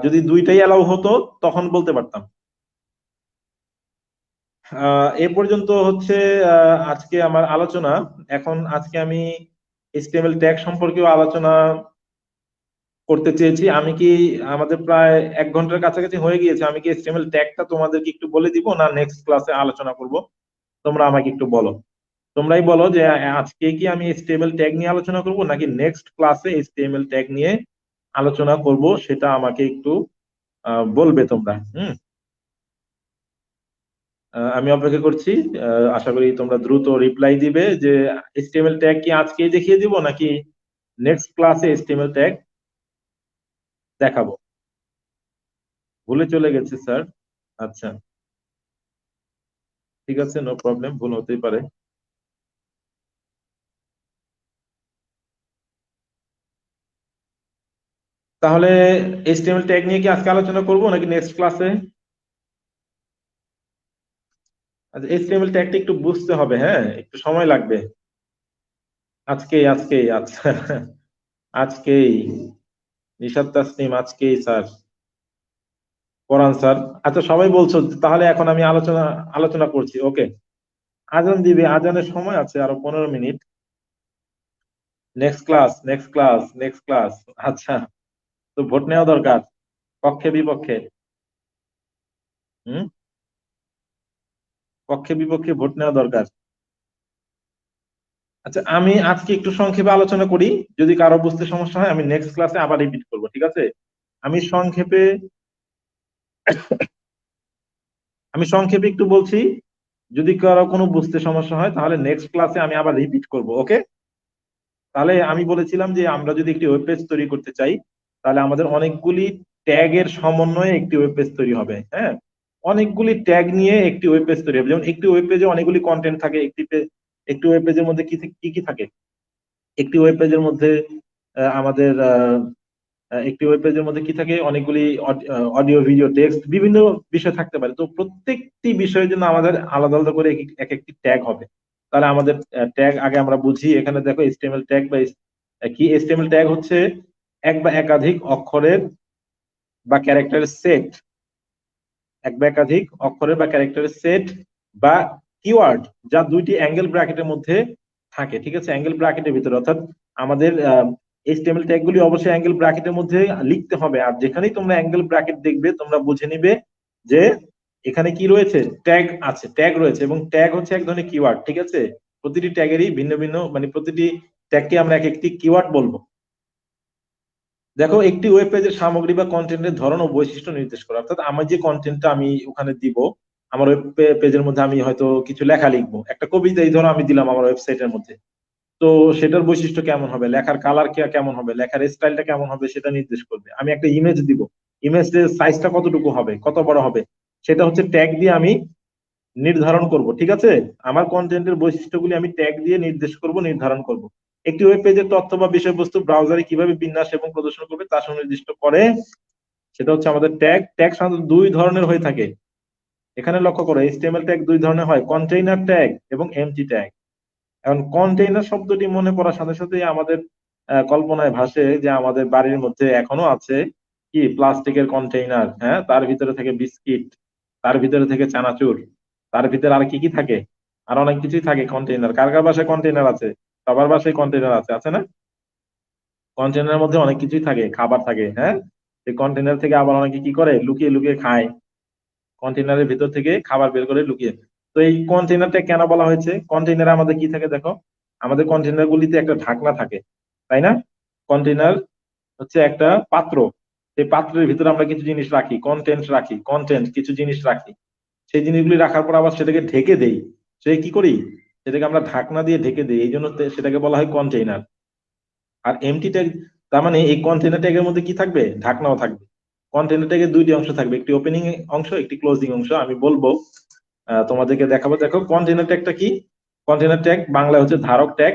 যদি দুইটাই অ্যালাউ হতো তখন বলতে পারতাম। এ পর্যন্ত হচ্ছে আজকে আমার আলোচনা। এখন আজকে আমি এইচটিএমএল ট্যাগ সম্পর্কেও আলোচনা করতে চেয়েছি। আমি কি, আমাদের প্রায় 1 ঘন্টার কাছাকাছি হয়ে গিয়েছে, আমি কি এইচটিএমএল ট্যাগটা তোমাদেরকে একটু বলে দিব না নেক্সট ক্লাসে আলোচনা করব? তোমরা আমাকে একটু বলো। তোমরাই বলো যে আজকে কি আমি এইচটিএমএল ট্যাগ নিয়ে আলোচনা করব নাকি নেক্সট ক্লাসে এইচটিএমএল ট্যাগ নিয়ে আলোচনা করব, সেটা আমাকে একটু বলবে তোমরা। আমি অপেক্ষা করছি। আশা করি তোমরা দ্রুত রিপ্লাই দিবে যে এইচটিএমএল ট্যাগ কি আজকেই দেখিয়ে দিব নাকি নেক্সট ক্লাসে এইচটিএমএল ট্যাগ দেখাবো। ভুলে চলে গেছে স্যার। আচ্ছা, ঠিক আছে, নো প্রবলেম, ভুল হতেই পারে। তাহলে এইচটিএমএল ট্যাগ নিয়ে কি আজকে আলোচনা করব নাকি নেক্সট ক্লাসে? আচ্ছা, এইচটিএমএল ট্যাগটা একটু বুঝতে হবে, হ্যাঁ, একটু সময় লাগবে। আজকেই আচ্ছা। আজকেই নিশাত তাসনিম, আজকেই স্যার। পড়ান স্যার। আচ্ছা, সবাই বলছো, তাহলে এখন আমি আলোচনা আলোচনা করছি, ওকে। আজান দিবে, আজানের সময় আছে আরো 15 minute. Next class, next class, next class. আচ্ছা, তো ভোট নেওয়া দরকার, পক্ষে বিপক্ষে। হুম, পক্ষে বিপক্ষে ভোট নেওয়া দরকার। আচ্ছা, আমি আজকে একটু সংক্ষেপে আলোচনা করি। যদি কারো বুঝতে সমস্যা হয় আমি নেক্সট ক্লাসে আবার রিপিট করবো, ঠিক আছে? আমি সংক্ষেপে আমি সংক্ষেপে একটু বলছি। যদি কারো কোনো বুঝতে সমস্যা হয় তাহলে নেক্সট ক্লাসে আমি আবার রিপিট করব, ওকে? তাহলে আমি বলেছিলাম যে আমরা যদি একটি ওয়েব পেজ তৈরি করতে চাই তাহলে আমাদের অনেকগুলি ট্যাগের সমন্বয়ে একটি ওয়েব পেজ তৈরি হবে, হ্যাঁ। অনেকগুলি ট্যাগ নিয়ে একটি ওয়েব পেজ তৈরি হবে। যেমন একটি ওয়েব পেজে অনেকগুলি কন্টেন্ট থাকে, একটি ওয়েব পেজের মধ্যে কি কি কি থাকে? একটি ওয়েব পেজের মধ্যে আমাদের একটি ওয়েব পেজের মধ্যে কি থাকে, অনেকগুলি অডিও, ভিডিও, টেক্সট, বিভিন্ন বিষয় থাকতে পারে। তো প্রত্যেকটি বিষয়ের জন্য আমাদের আলাদা আলাদা করে এক একটি ট্যাগ হবে। তাহলে আমাদের ট্যাগ আগে আমরা বুঝি। এখানে দেখো এইচটিএমএল ট্যাগ বা কি, এইচটিএমএল ট্যাগ হচ্ছে এক বা একাধিক অক্ষরের বা ক্যারেক্টারের সেট, এক বা একাধিক অক্ষরের বা ক্যারেক্টারের সেট বা কিওয়ার্ড যা দুইটি অ্যাঙ্গেল ব্র্যাকেটের মধ্যে থাকে, ঠিক আছে? অ্যাঙ্গেল ব্র্যাকেটের ভিতরে, অর্থাৎ আমাদের এইচটিএমএল ট্যাগ গুলি অবশ্যই অ্যাঙ্গেল ব্র্যাকেটের মধ্যে লিখতে হবে। আর যেখানেই তোমরা অ্যাঙ্গেল ব্র্যাকেট দেখবে তোমরা বুঝে নিবে যে এখানে কি রয়েছে, ট্যাগ আছে, ট্যাগ রয়েছে। এবং ট্যাগ হচ্ছে এক ধরনের কিওয়ার্ড, ঠিক আছে? প্রতিটি ট্যাগেরই ভিন্ন ভিন্ন, মানে প্রতিটি ট্যাগকে আমরা এক একটি কিওয়ার্ড বলবো। দেখো, একটি ওয়েব পেজের সামগ্রী বা কন্টেন্টের ধরন ও বৈশিষ্ট্য নির্দেশ করে। অর্থাৎ আমার যে কন্টেন্টটা আমি ওখানে দিব, আমার ওয়েব পেজের মধ্যে আমি হয়তো কিছু লেখা লিখবো, একটা কবিতা এই ধরো আমি দিলাম আমার ওয়েবসাইটের মধ্যে। তো সেটার বৈশিষ্ট্য কেমন হবে, লেখার কালার কেমন হবে, লেখার স্টাইলটা কেমন হবে, সেটা নির্দেশ করবে। আমি একটা ইমেজ দিব, ইমেজের সাইজটা কতটুকু হবে, কত বড় হবে, সেটা হচ্ছে ট্যাগ দিয়ে আমি নির্ধারণ করব, ঠিক আছে? আমার কন্টেন্টের বৈশিষ্ট্যগুলি আমি ট্যাগ দিয়ে নির্দেশ করব, নির্ধারণ করব। একটি ওয়েব পেজের তথ্য বা বিষয়বস্তু ব্রাউজারে কিভাবে বিন্যাস এবং প্রদর্শন করবে তা সুনির্দিষ্ট করে, সেটা হচ্ছে আমাদের ট্যাগ। ট্যাগ সাধারণত দুই ধরনের হয়ে থাকে। এখানে লক্ষ্য করো, এইচটিএমএল ট্যাগ দুই ধরনের হয়, কন্টেইনার ট্যাগ এবং এমটি ট্যাগ। এখন কন্টেইনার শব্দটি মনে পড়ার সাথে সাথে আমাদের কল্পনায় ভাসে যে আমাদের বাড়ির মধ্যে এখনো আছে কি, প্লাস্টিকের কন্টেইনার, হ্যাঁ, তার ভিতরে থাকে বিস্কিট, তার ভিতরে থাকে চানাচুর, তার ভিতরে আর কি কি থাকে, আর অনেক কিছুই থাকে কন্টেইনার। কার কার বাসায় কন্টেইনার আছে? সবার বাসায় কন্টেইনার আছে, আছে না? কন্টেইনারের মধ্যে অনেক কিছুই থাকে, খাবার থাকে, হ্যাঁ। এই কন্টেইনার থেকে আবার অনেকে কি করে, লুকিয়ে লুকিয়ে খায়, কন্টেইনারের ভিতর থেকে খাবার বের করে লুকিয়ে। তো এই কন্টেইনারটা কেন বলা হয়েছে? কন্টেইনারে আমাদের কি থাকে দেখো, আমাদের কন্টেইনার গুলিতে একটা ঢাকনা থাকে, তাই না? কন্টেইনার হচ্ছে একটা পাত্র। সেই পাত্রের ভিতরে আমরা কিছু জিনিস রাখি, কন্টেন্ট রাখি, কন্টেন্ট কিছু জিনিস রাখি। সেই জিনিসগুলি রাখার পর আবার সেটাকে ঢেকে দেই, সে কি করি, সেটাকে আমরা ঢাকনা দিয়ে ঢেকে দিই, এই জন্য সেটাকে বলা হয় কন্টেইনার। আর এমটি ট্যাগ, তার মানে এই কন্টেইনার ট্যাগের মধ্যে কি থাকবে, ঢাকনাও থাকবে। কন্টেইনার ট্যাগের দুইটি অংশ থাকবে, একটি ওপেনিং অংশ, একটি ক্লোজিং অংশ। আমি বলবো, তোমাদেরকে দেখাবো। দেখো কন্টেইনার ট্যাগটা কি। কন্টেইনার ট্যাগ বাংলা হচ্ছে ধারক ট্যাগ।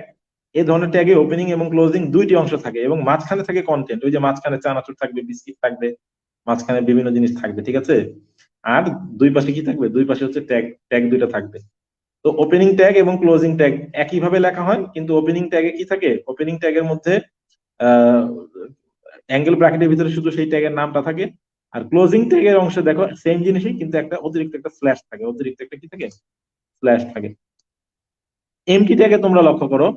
এই ধরনের ট্যাগে ওপেনিং এবং ক্লোজিং দুইটি অংশ থাকে এবং মাঝখানে থাকে কন্টেন্ট। ওই যে মাঝখানে চানাচুর থাকবে, বিস্কিট থাকবে, মাঝখানে বিভিন্ন জিনিস থাকবে, ঠিক আছে। আর দুই পাশে কি থাকবে, দুই পাশে হচ্ছে ট্যাগ, ট্যাগ দুইটা থাকবে। তো ওপেনিং ট্যাগ এবং ক্লোজিং ট্যাগ একইভাবে লেখা হয়, কিন্তু ওপেনিং ট্যাগে কি থাকে, ওপেনিং ট্যাগের মধ্যে অ্যাঙ্গেল ব্র্যাকেটের ভিতরে শুধু সেই ট্যাগের নামটা থাকে। আর ক্লোজিং ট্যাগের অংশে দেখো সেম জিনিসই, কিন্তু একটা অতিরিক্ত একটা স্ল্যাশ থাকে, অতিরিক্ত একটা কি থাকে, স্ল্যাশ থাকে। এমটি ট্যাগে তোমরা লক্ষ্য করো,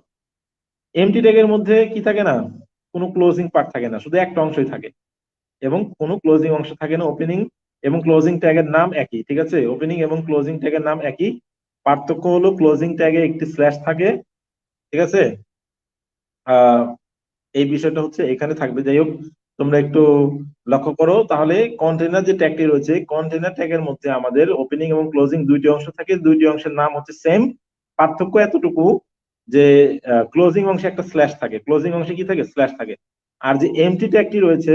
এমটি ট্যাগের মধ্যে কি থাকে না, কোনো ক্লোজিং পার্ট থাকে না, শুধু একটা অংশই থাকে এবং কোনো ক্লোজিং অংশ থাকে না। ওপেনিং এবং ক্লোজিং ট্যাগের নাম একই, ঠিক আছে, ওপেনিং এবং ক্লোজিং ট্যাগের নাম একই। পার্থক্য হলো ক্লোজিং ট্যাগে একটি স্ল্যাশ থাকে, ঠিক আছে। আহ এই বিষয়টা হচ্ছে এখানে থাকবে। যাই হোক, তোমরা একটু লক্ষ্য করো তাহলে, কন্টেইনার যে ট্যাগটি রয়েছে, কন্টেইনার ট্যাগের মধ্যে আমাদের ওপেনিং এবং ক্লোজিং দুইটি অংশ থাকে, দুইটি অংশের নাম হচ্ছে সেম। পার্থক্য এতটুকু যে ক্লোজিং অংশে একটা স্ল্যাশ থাকে, ক্লোজিং অংশে কি থাকে, স্ল্যাশ থাকে। আর যে এমটি ট্যাগটি রয়েছে,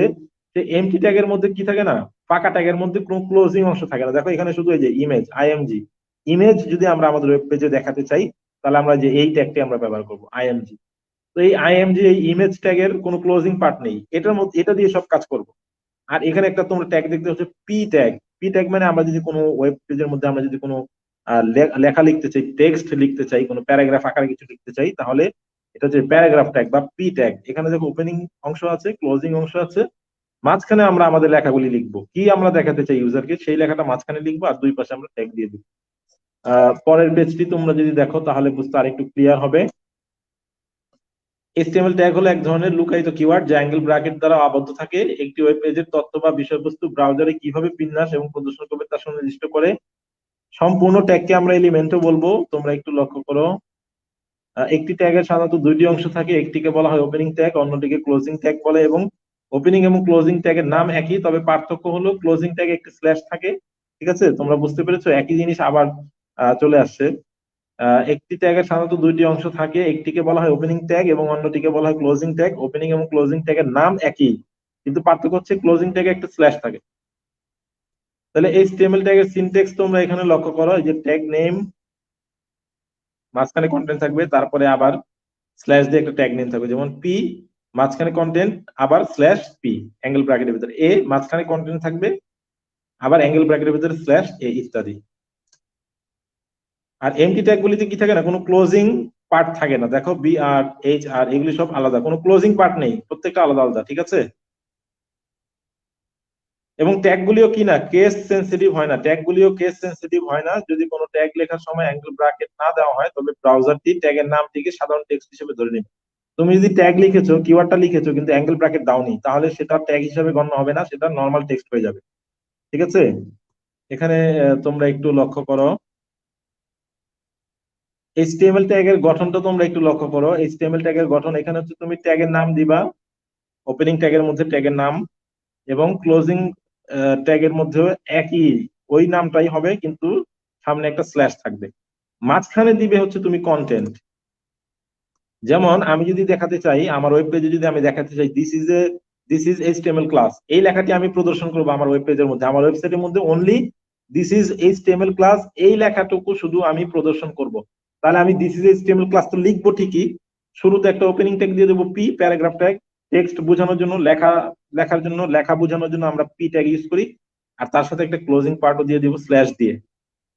সেই এমটি ট্যাগের মধ্যে কি থাকে না, ফাঁকা ট্যাগের মধ্যে কোনো ক্লোজিং অংশ থাকে না। দেখো এখানে শুধু এই যে ইমেজ, আইএমজি, ইমেজ যদি আমরা আমাদের ওয়েব পেজে দেখাতে চাই, তাহলে আমরা যে এই ট্যাগটি আমরা ব্যবহার করবো, আইএমজি। তো এই আইএমজি, এই ইমেজ ট্যাগের কোনো ক্লোজিং পার্ট নেই, এটার মধ্যে এটা দিয়ে সব কাজ করবো। আর এখানে একটা তোমরা ট্যাগ দেখতে হচ্ছে পি ট্যাগ। পি ট্যাগ মানে আমরা যদি কোনো ওয়েব পেজের মধ্যে আমরা যদি কোনো লেখা লিখতে চাই, টেক্সট লিখতে চাই, কোনো প্যারাগ্রাফ আকারে কিছু লিখতে চাই, তাহলে এটা হচ্ছে প্যারাগ্রাফ ট্যাগ বা পি ট্যাগ। এখানে দেখো ওপেনিং অংশ আছে, ক্লোজিং অংশ আছে, মাঝখানে আমরা আমাদের লেখাগুলি লিখবো, কি আমরা দেখাতে চাই ইউজারকে, সেই লেখাটা মাঝখানে লিখবো, আর দুই পাশে আমরা ট্যাগ দিয়ে দিব। পরের পেজটি তোমরা যদি দেখো তাহলে বুঝতে আরেকটু ক্লিয়ার হবে। HTML ট্যাগ হলো এক ধরনের লুকায়িত কিওয়ার্ড যা অ্যাঙ্গেল ব্র্যাকেট দ্বারা আবদ্ধ থাকে। একটি ওয়েব পেজের তথ্য বা বিষয়বস্তু ব্রাউজারে কিভাবে বিন্যাস এবং প্রদর্শন করবে তা সুনির্দিষ্ট করে। সম্পূর্ণ ট্যাগকে আমরা এলিমেন্টও বলবো, তোমরা একটু লক্ষ্য করো। একটি ট্যাগের সাধারণত দুইটি অংশ থাকে, একটিকে বলা হয় ওপেনিং ট্যাগ, অন্যটিকে ক্লোজিং ট্যাগ বলে, এবং ওপেনিং এবং ক্লোজিং ট্যাগের নাম একই, তবে পার্থক্য হলো ক্লোজিং ট্যাগে একটি স্ল্যাশ থাকে, ঠিক আছে। তোমরা বুঝতে পেরেছো, একই জিনিস আবার চলে আসছে। একটি ট্যাগের সাধারণত দুইটি অংশ থাকে, একটিকে বলা হয় ওপেনিং ট্যাগ এবং অন্যটিকে বলা হয় ক্লোজিং ট্যাগ। ওপেনিং এবং ক্লোজিং ট্যাগের নাম একই, কিন্তু পার্থক্য হচ্ছে ক্লোজিং ট্যাগে একটা স্ল্যাশ থাকে। তাহলে HTML ট্যাগের সিনট্যাক্স তোমরা এখানে লক্ষ্য করো, এই যে ট্যাগ নেম, মাঝখানে কন্টেন্ট থাকবে, তারপরে আবার স্ল্যাশ দিয়ে একটা ট্যাগ নেম থাকবে, যেমন পি, মাঝখানে কন্টেন্ট, আবার স্ল্যাশ পি, অ্যাঙ্গেল ব্র্যাকেটের ভিতরে এ, মাঝখানে কন্টেন্ট থাকবে, আবার অ্যাঙ্গেল ব্র্যাকেটের ভিতরে স্ল্যাশ এ, ইত্যাদি। আর এমটি ট্যাগ গুলিতে কি থাকে না, কোনো ক্লোজিং পার্ট থাকে না। দেখো বি আর এইচ আর এগুলি সব আলাদা, কোনো ক্লোজিং পার্ট নেই, প্রত্যেকটা আলাদা আলাদা, ঠিক আছে। এবং ট্যাগ গুলিও কি না, কেস সেন্সিটিভ হয় না, ট্যাগ গুলিও কেস সেন্সিটিভ হয় না। যদি কোনো ট্যাগ লেখার সময় অ্যাঙ্গেল ব্র্যাকেট না দেওয়া হয়, তবে ব্রাউজারটি ট্যাগের নামটিকে সাধারণ টেক্সট হিসেবে ধরে নেবে। তুমি যদি ট্যাগ লিখেছো, কিওয়ার্ডটা লিখেছো, কিন্তু অ্যাঙ্গেল ব্র্যাকেট দাওনি, তাহলে সেটা ট্যাগ হিসেবে গণ্য হবে না, সেটা নর্মাল টেক্সট হয়ে যাবে, ঠিক আছে। এখানে তোমরা একটু লক্ষ্য করো, HTML ট্যাগের গঠনটা তোমরা একটু লক্ষ্য করো। HTML ট্যাগের গঠন এখানে হচ্ছে, তুমি ট্যাগের নাম দিবা, ওপেনিং ট্যাগের মধ্যে ট্যাগের নাম, এবং ক্লোজিং ট্যাগের মধ্যে একই, ওই নামটাই হবে, কিন্তু সামনে একটা স্ল্যাশ থাকবে। মাঝখানে দিবে হচ্ছে তুমি কন্টেন্ট। যেমন আমি যদি দেখাতে চাই, আমার ওয়েব পেজে যদি আমি দেখাতে চাই দিস ইজ HTML ক্লাস, এই লেখাটি আমি প্রদর্শন করবো আমার ওয়েব পেজের মধ্যে, আমার ওয়েবসাইটের মধ্যে only this is HTML class, এই লেখাটুকু শুধু আমি প্রদর্শন করব। তাহলে আমি দিস ইজ HTML ক্লাস তো লিখবো ঠিকই, শুরুতে একটা ওপেনিং ট্যাগ দিয়ে দেবো পি, প্যারাগ্রাফ ট্যাগ, টেক্সট বোঝানোর জন্য, লেখার জন্য, লেখা বোঝানোর জন্য আমরা পি ট্যাগ ইউজ করি, আর তার সাথে একটা ক্লোজিং পার্টও দিয়ে দিব স্ল্যাশ দিয়ে,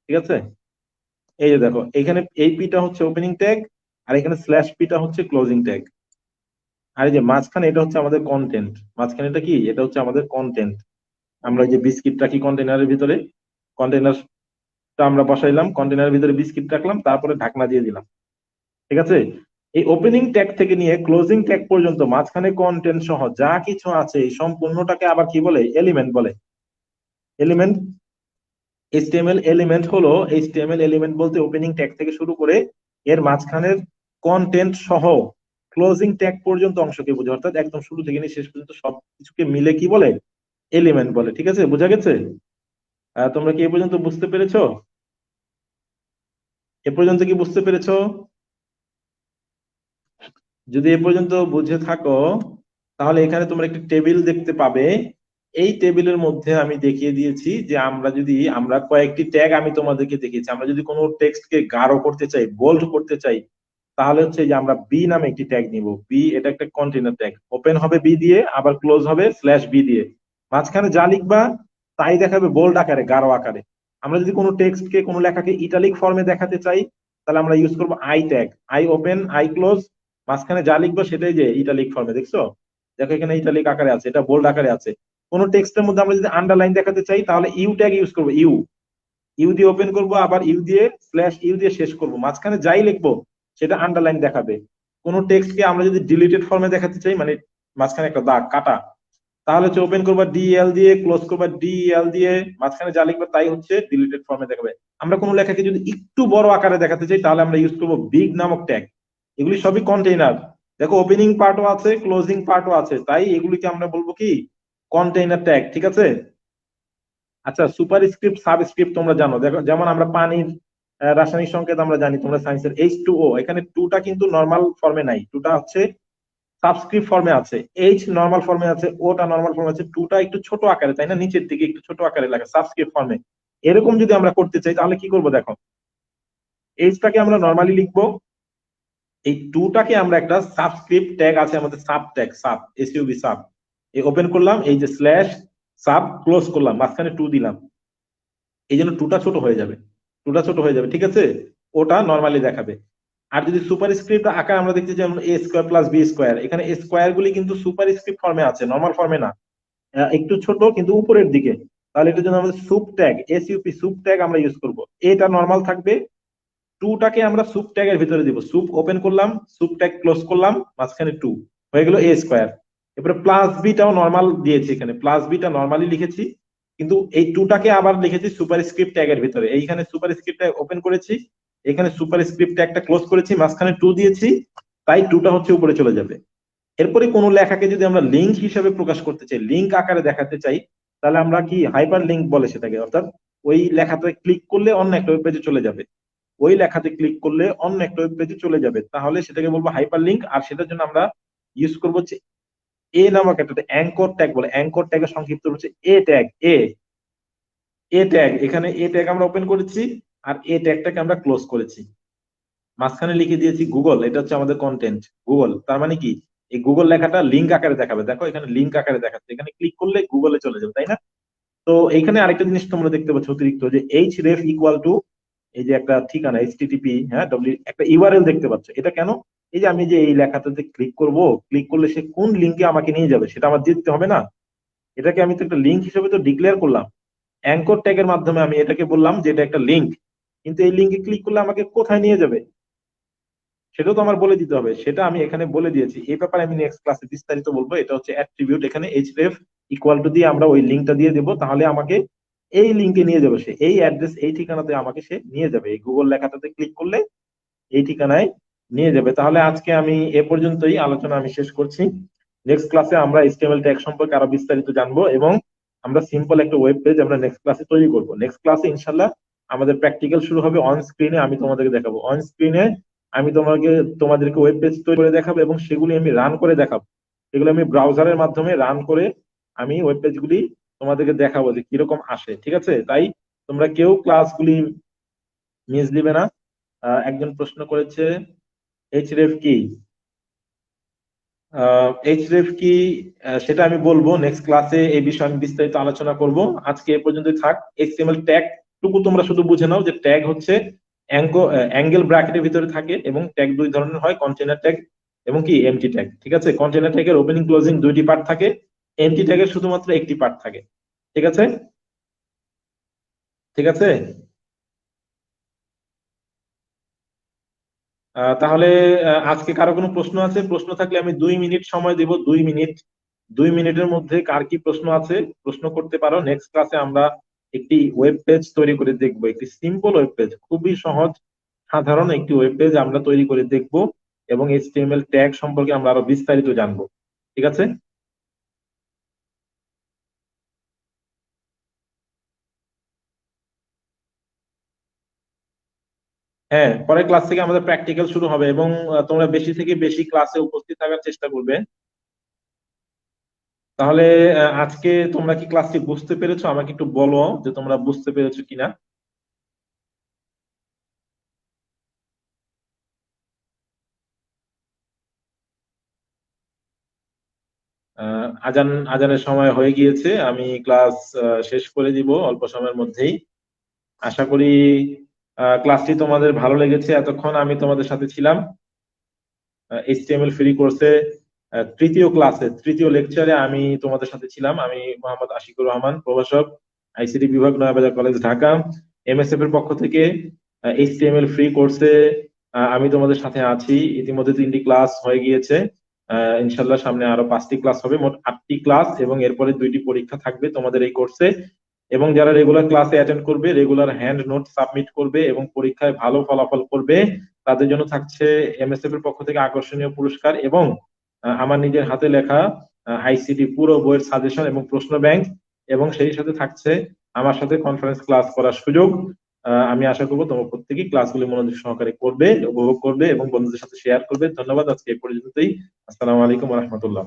ঠিক আছে। এই যে দেখো, এখানে এই পিটা হচ্ছে ওপেনিং ট্যাগ, আর এখানে স্ল্যাশ পিটা হচ্ছে ক্লোজিং ট্যাগ। আর এই যে মাঝখানে এটা হচ্ছে আমাদের কন্টেন্ট, মাঝখানে এটা কি, এটা হচ্ছে আমাদের কন্টেন্ট। আমরা এই যে বিস্কিট রাখি কন্টেনারের ভিতরে, কন্টেনারটা আমরা বসাইলাম, কন্টেনারের ভিতরে বিস্কিট রাখলাম, তারপরে ঢাকনা দিয়ে দিলাম, ঠিক আছে। এই ওপেনিং ট্যাগ থেকে নিয়ে ক্লোজিং ট্যাগ পর্যন্ত মাঝখানে কন্টেন্ট সহ যা কিছু আছে, এই সম্পূর্ণটাকে আবার কি বলে, এলিমেন্ট বলে। এলিমেন্ট, HTML এলিমেন্ট হলো, HTML এলিমেন্ট বলতে ওপেনিং ট্যাগ থেকে শুরু করে এর মাঝখানের কন্টেন্ট সহ ক্লোজিং ট্যাগ পর্যন্ত অংশকে বোঝায়, অর্থাৎ একদম শুরু থেকে নিয়ে শেষ পর্যন্ত সব কিছুকে মিলে কি বলে, এলিমেন্ট বলে, ঠিক আছে, বোঝা গেছে। তোমরা কি এ পর্যন্ত বুঝতে পেরেছো? এ পর্যন্ত কি বুঝতে পেরেছো? যদি এ পর্যন্ত বুঝে থাকো তাহলে এখানে তোমরা একটি টেবিল দেখতে পাবে। এই টেবিলের মধ্যে আমি দেখিয়ে দিয়েছি যে আমরা কয়েকটি ট্যাগ আমি তোমাদেরকে দেখিয়েছি। আমরা যদি কোনো টেক্সটকে গাঢ় করতে চাই, বোল্ড করতে চাই, তাহলে হচ্ছে যে আমরা বি নামে একটি ট্যাগ নিব। বি এটা একটা কন্টেনার ট্যাগ, ওপেন হবে বি দিয়ে, আবার ক্লোজ হবে স্ল্যাশ বি দিয়ে। মাঝখানে যা লিখবা তাই দেখাবে বোল্ড আকারে, গাঢ় আকারে। আমরা যদি কোনো টেক্সটকে, কোনো লেখাকে ইটালিক ফর্মে দেখাতে চাই, তাহলে আমরা ইউজ করবো I tag, I open I close. মাঝখানে যা লিখবো সেটাই যে ইটালিক ফর্মে, দেখছো? দেখো এখানে ইটালিক আকারে আছে, এটা বোল্ড আকারে আছে। কোনো টেক্সটের মধ্যে আমরা যদি আন্ডারলাইন দেখাতে চাই, তাহলে ইউ ট্যাগ ইউজ করবো। ইউ, ইউ দিয়ে ওপেন করবো, আবার ইউ দিয়ে স্ল্যাশ ইউ দিয়ে শেষ করবো। মাঝখানে যাই লিখবো সেটা আন্ডারলাইন দেখাবে। কোনো টেক্সটকে আমরা যদি ডিলিটেড ফর্মে দেখাতে চাই, মানে মাঝখানে একটা দাগ কাটা, তাহলে হচ্ছে ওপেন করবা ডিএল দিয়ে, ক্লোজ করবা ডিএল দিয়ে, মাঝখানে যা লিখবে তাই হচ্ছে ডিলিটেড ফর্মে দেখাবে। আমরা কোনো লেখাকে যদি একটু বড় আকারে দেখাতে চাই, তাহলে আমরা ইউজ করবো বিগ নামক ট্যাগ। এগুলি সবই কন্টেইনার। দেখো ওপেনিং পার্টও আছে, ক্লোজিং পার্টও আছে, তাই এগুলিকে আমরা বলবো কি, কন্টেইনার ট্যাগ। ঠিক আছে? আচ্ছা, সুপারস্ক্রিপ্ট সাবস্ক্রিপ্ট তোমরা জানো। দেখো যেমন আমরা পানির রাসায়নিক সংকেত আমরা জানি, তোমরা সায়েন্সের H2O, এখানে টুটা কিন্তু নর্মাল ফর্মে নাই, টুটা হচ্ছে সাবস্ক্রিপ্ট ফর্মে আছে। এইচ নর্মাল ফর্মে আছে, ওটা নর্মাল ফর্মে আছে, টুটা একটু ছোট আকারে, তাই না? নিচের দিকে একটু ছোট আকারে লেখা সাবস্ক্রিপ্ট ফর্মে। এরকম যদি আমরা করতে চাই তাহলে কি করব দেখো, এইচটাকে আমরা নর্মালি লিখবো, এই টুটাকে আমরা একটা সাবস্ক্রিপ্ট ট্যাগ আছে আমাদের, sub tag, sub SUV sub, এই ওপেন করলাম, এই যে স্ল্যাশ সাব, ক্লোজ করলাম, মাঝখানে টু দিলাম, এই জন্য টুটা ছোট হয়ে যাবে। টুটা ছোট হয়ে যাবে, ঠিক আছে? ওটা নর্মালি দেখাবে। আর যদি সুপার স্ক্রিপ্ট আকার আমরা দেখতে যেমন এ স্কোয়ার প্লাস বি স্কোয়ার, এখানে স্কোয়ার গুলি কিন্তু সুপার স্ক্রিপ্ট ফর্মে আছে, নর্মাল ফর্মে না। একটু ছোট কিন্তু উপরের দিকে। তাহলে এটার জন্য আমাদের soup tag, SUP soup tag আমরা ইউজ করব। এটা নর্মাল থাকবে, টুটাকে আমরা সুপ ট্যাগের ভিতরে দিব। সুপ ওপেন করলাম, সুপ ট্যাগ ক্লোজ করলাম, মাঝখানে টু, হয়ে গেল এ স্কোয়ার। এরপরে প্লাস বিটাও নর্মাল দিয়েছি, এখানে প্লাস বিটা নর্মালি লিখেছি, কিন্তু এই টুটাকে আবার লিখেছি সুপার স্ক্রিপ্ট ট্যাগের ভিতরে। এইখানে সুপার স্ক্রিপ্ট ট্যাগ ওপেন করেছি, এখানে সুপার স্ক্রিপ্ট ট্যাগটা ক্লোজ করেছি, মাঝখানে টু দিয়েছি, তাই টুটা হচ্ছে উপরে চলে যাবে। এরপরে কোনো লেখাকে যদি আমরা লিঙ্ক হিসেবে প্রকাশ করতে চাই, লিঙ্ক আকারে দেখাতে চাই, তাহলে আমরা কি হাইপার লিঙ্ক বলে সেটাকে, অর্থাৎ ওই লেখাতে ক্লিক করলে অন্য একটা ওয়েব পেজে চলে যাবে। ওই লেখাতে ক্লিক করলে অন্য একটা ওয়েব পেজে চলে যাবে, তাহলে সেটাকে বলবো হাইপার লিঙ্ক। আর সেটার জন্য আমরা ইউজ করবো হচ্ছে এ নামক একটা অ্যাঙ্কর ট্যাগ বলে, অ্যাঙ্কর ট্যাগের সংক্ষিপ্ত হচ্ছে এ ট্যাগ। এ, এ ট্যাগ, এখানে এ ট্যাগ আমরা ওপেন করেছি, আর এ ট্যাগটাকে আমরা ক্লোজ করেছি। মাঝখানে লিখে দিয়েছি গুগল, এটা হচ্ছে আমাদের কন্টেন্ট গুগল। তার মানে কি, এই গুগল লেখাটা লিঙ্ক আকারে দেখাবে। দেখো এখানে লিঙ্ক আকারে দেখাচ্ছে, এখানে ক্লিক করলে গুগলে চলে যাবে, তাই না? তো এইখানে আরেকটা জিনিস তোমরা দেখতে পাচ্ছ অতিরিক্ত, যে এইচ রেফ ইকুয়াল টু, এই যে একটা ঠিকানা এইচটিটিপি, হ্যাঁ, ডব্লিউ, একটা ইউআরএল দেখতে পাচ্ছ। এটা কেন? এই যে আমি যে এই লেখাটাতে ক্লিক করব, ক্লিক করলে সে কোন লিঙ্কে আমাকে নিয়ে যাবে সেটা আমার দিতে হবে না? এটাকে আমি তো একটা লিঙ্ক হিসেবে তো ডিক্লেয়ার করলাম। অ্যাঙ্কর ট্যাগের মাধ্যমে আমি এটাকে বললাম যে এটা একটা লিঙ্ক, কিন্তু এই লিঙ্কে ক্লিক করলে আমাকে কোথায় নিয়ে যাবে সেটাও তো আমার বলে দিতে হবে। সেটা আমি এখানে বলে দিয়েছি, এই ব্যাপারে আমি নেক্সট ক্লাসে বিস্তারিত বলবো। এটা হচ্ছে অ্যাট্রিবিউট, এখানে এইচরেফ ইকুয়াল টু দিয়ে আমরা ওই লিঙ্কটা দিয়ে দেবো, তাহলে আমাকে এই লিঙ্কে নিয়ে যাবে, সে এই অ্যাড্রেস, এই ঠিকানাতে আমাকে সে নিয়ে যাবে। এই গুগল লেখাটাতে ক্লিক করলে এই ঠিকানায় নিয়ে যাবে। তাহলে আজকে আমি এ পর্যন্তই আলোচনা আমি শেষ করছি। নেক্সট ক্লাসে আমরা এইচটিএমএল ট্যাগ সম্পর্কে আরো বিস্তারিত জানবো, এবং আমরা সিম্পল একটা ওয়েব পেজ আমরা নেক্সট ক্লাসে তৈরি করব। নেক্সট ক্লাসে ইনশাল্লাহ আমাদের প্র্যাকটিক্যাল শুরু হবে, অন স্ক্রিনে আমি তোমাদেরকে দেখাবো। অন স্ক্রিনে আমি তোমাদেরকে ওয়েব পেজ তৈরি করে দেখাবো, এবং সেগুলি আমি রান করে দেখাবো। এগুলো আমি ব্রাউজারের মাধ্যমে রান করে আমি ওয়েব পেজগুলি তোমাদেরকে দেখাবো যে কিরকম আসে। ঠিক আছে? তাই তোমরা কেউ ক্লাসগুলি মিস দিবে না। একজন প্রশ্ন করেছে এইচরেফ কি, এইচরেফ কি, সেটা আমি বলবো নেক্সট ক্লাসে, এই বিষয়ে আমি বিস্তারিত আলোচনা করব। আজকে এ পর্যন্ত থাক। এইচটিএমএল ট্যাগ টুকু তোমরা শুধু বুঝে নাও যে ট্যাগ হচ্ছে অ্যাঙ্গেল ব্র্যাকেটের ভিতরে থাকে, এবং ট্যাগ দুই ধরনের হয়, কন্টেনার ট্যাগ এবং কি এমটি ট্যাগ। ঠিক আছে? কন্টেনার ট্যাগের ওপেনিং ক্লোজিং দুইটি পার্ট থাকে, এমটি ট্যাগের শুধুমাত্র একটি পার্ট থাকে। ঠিক আছে? ঠিক আছে। তাহলে আজকে কারো কোনো প্রশ্ন আছে? প্রশ্ন থাকলে আমি 2 মিনিট সময় দিব, 2 মিনিট। 2 মিনিটের মধ্যে কার কি প্রশ্ন আছে প্রশ্ন করতে পারো। নেক্সট ক্লাসে আমরা একটি ওয়েব পেজ তৈরি করে দেখবো, একটি সিম্পল ওয়েব পেজ, খুবই সহজ সাধারণ একটি ওয়েব পেজ আমরা তৈরি করে দেখবো, এবং এইচটিএমএল ট্যাগ সম্পর্কে আমরা আরো বিস্তারিত জানবো। ঠিক আছে? হ্যাঁ, পরের ক্লাস থেকে আমাদের প্র্যাকটিক্যাল শুরু হবে এবং তোমরা বেশি থেকে বেশি ক্লাসে উপস্থিত থাকার চেষ্টা করবে। তাহলে আজকে তোমরা কি ক্লাসটি বুঝতে পেরেছো? আমাকে একটু বলো যে তোমরা বুঝতে পেরেছো কিনা। আজানের সময় হয়ে গিয়েছে, আমি ক্লাস শেষ করে দিব অল্প সময়ের মধ্যেই। আশা করি ক্লাসটি তোমাদের ভালো লেগেছে। এতক্ষণ আমি তোমাদের সাথে ছিলাম এইচটিএমএল ফ্রি কোর্সে তৃতীয় লেকচারে আমি তোমাদের সাথে ছিলাম। আমি মোহাম্মদ আশিকুর রহমান, প্রভাষক, আইসিটি বিভাগ, নয়াবাজার কলেজ, ঢাকা। এমএসএফ এর পক্ষ থেকে এইচটিএমএল ফ্রি কোর্সে আমি তোমাদের সাথে আছি। ইতিমধ্যে 3টি ক্লাস হয়ে গিয়েছে। ইনশাল্লাহ সামনে আরো 5টি ক্লাস হবে, মোট 8টি ক্লাস, এবং এরপরে 2টি পরীক্ষা থাকবে তোমাদের এই কোর্সে। এবং যারা রেগুলার ক্লাসে অ্যাটেন্ড করবে, রেগুলার হ্যান্ড নোট সাবমিট করবে এবং পরীক্ষায় ভালো ফলাফল করবে, তাদের জন্য থাকছে এমএসএফ এর পক্ষ থেকে আকর্ষণীয় পুরস্কার এবং আমার নিজের হাতে লেখা আইসিটি পুরো বইয়ের সাজেশন এবং প্রশ্ন ব্যাংক, এবং সেই সাথে থাকছে আমার সাথে কনফারেন্স ক্লাস করার সুযোগ। আমি আশা করবো তোমরা প্রত্যেকেই ক্লাসগুলি মনোযোগ সহকারে করবে, উপভোগ করবে এবং বন্ধুদের সাথে শেয়ার করবে। ধন্যবাদ, আজকে এই পর্যন্তই। আসসালামু আলাইকুম রহমতুল্লাহ।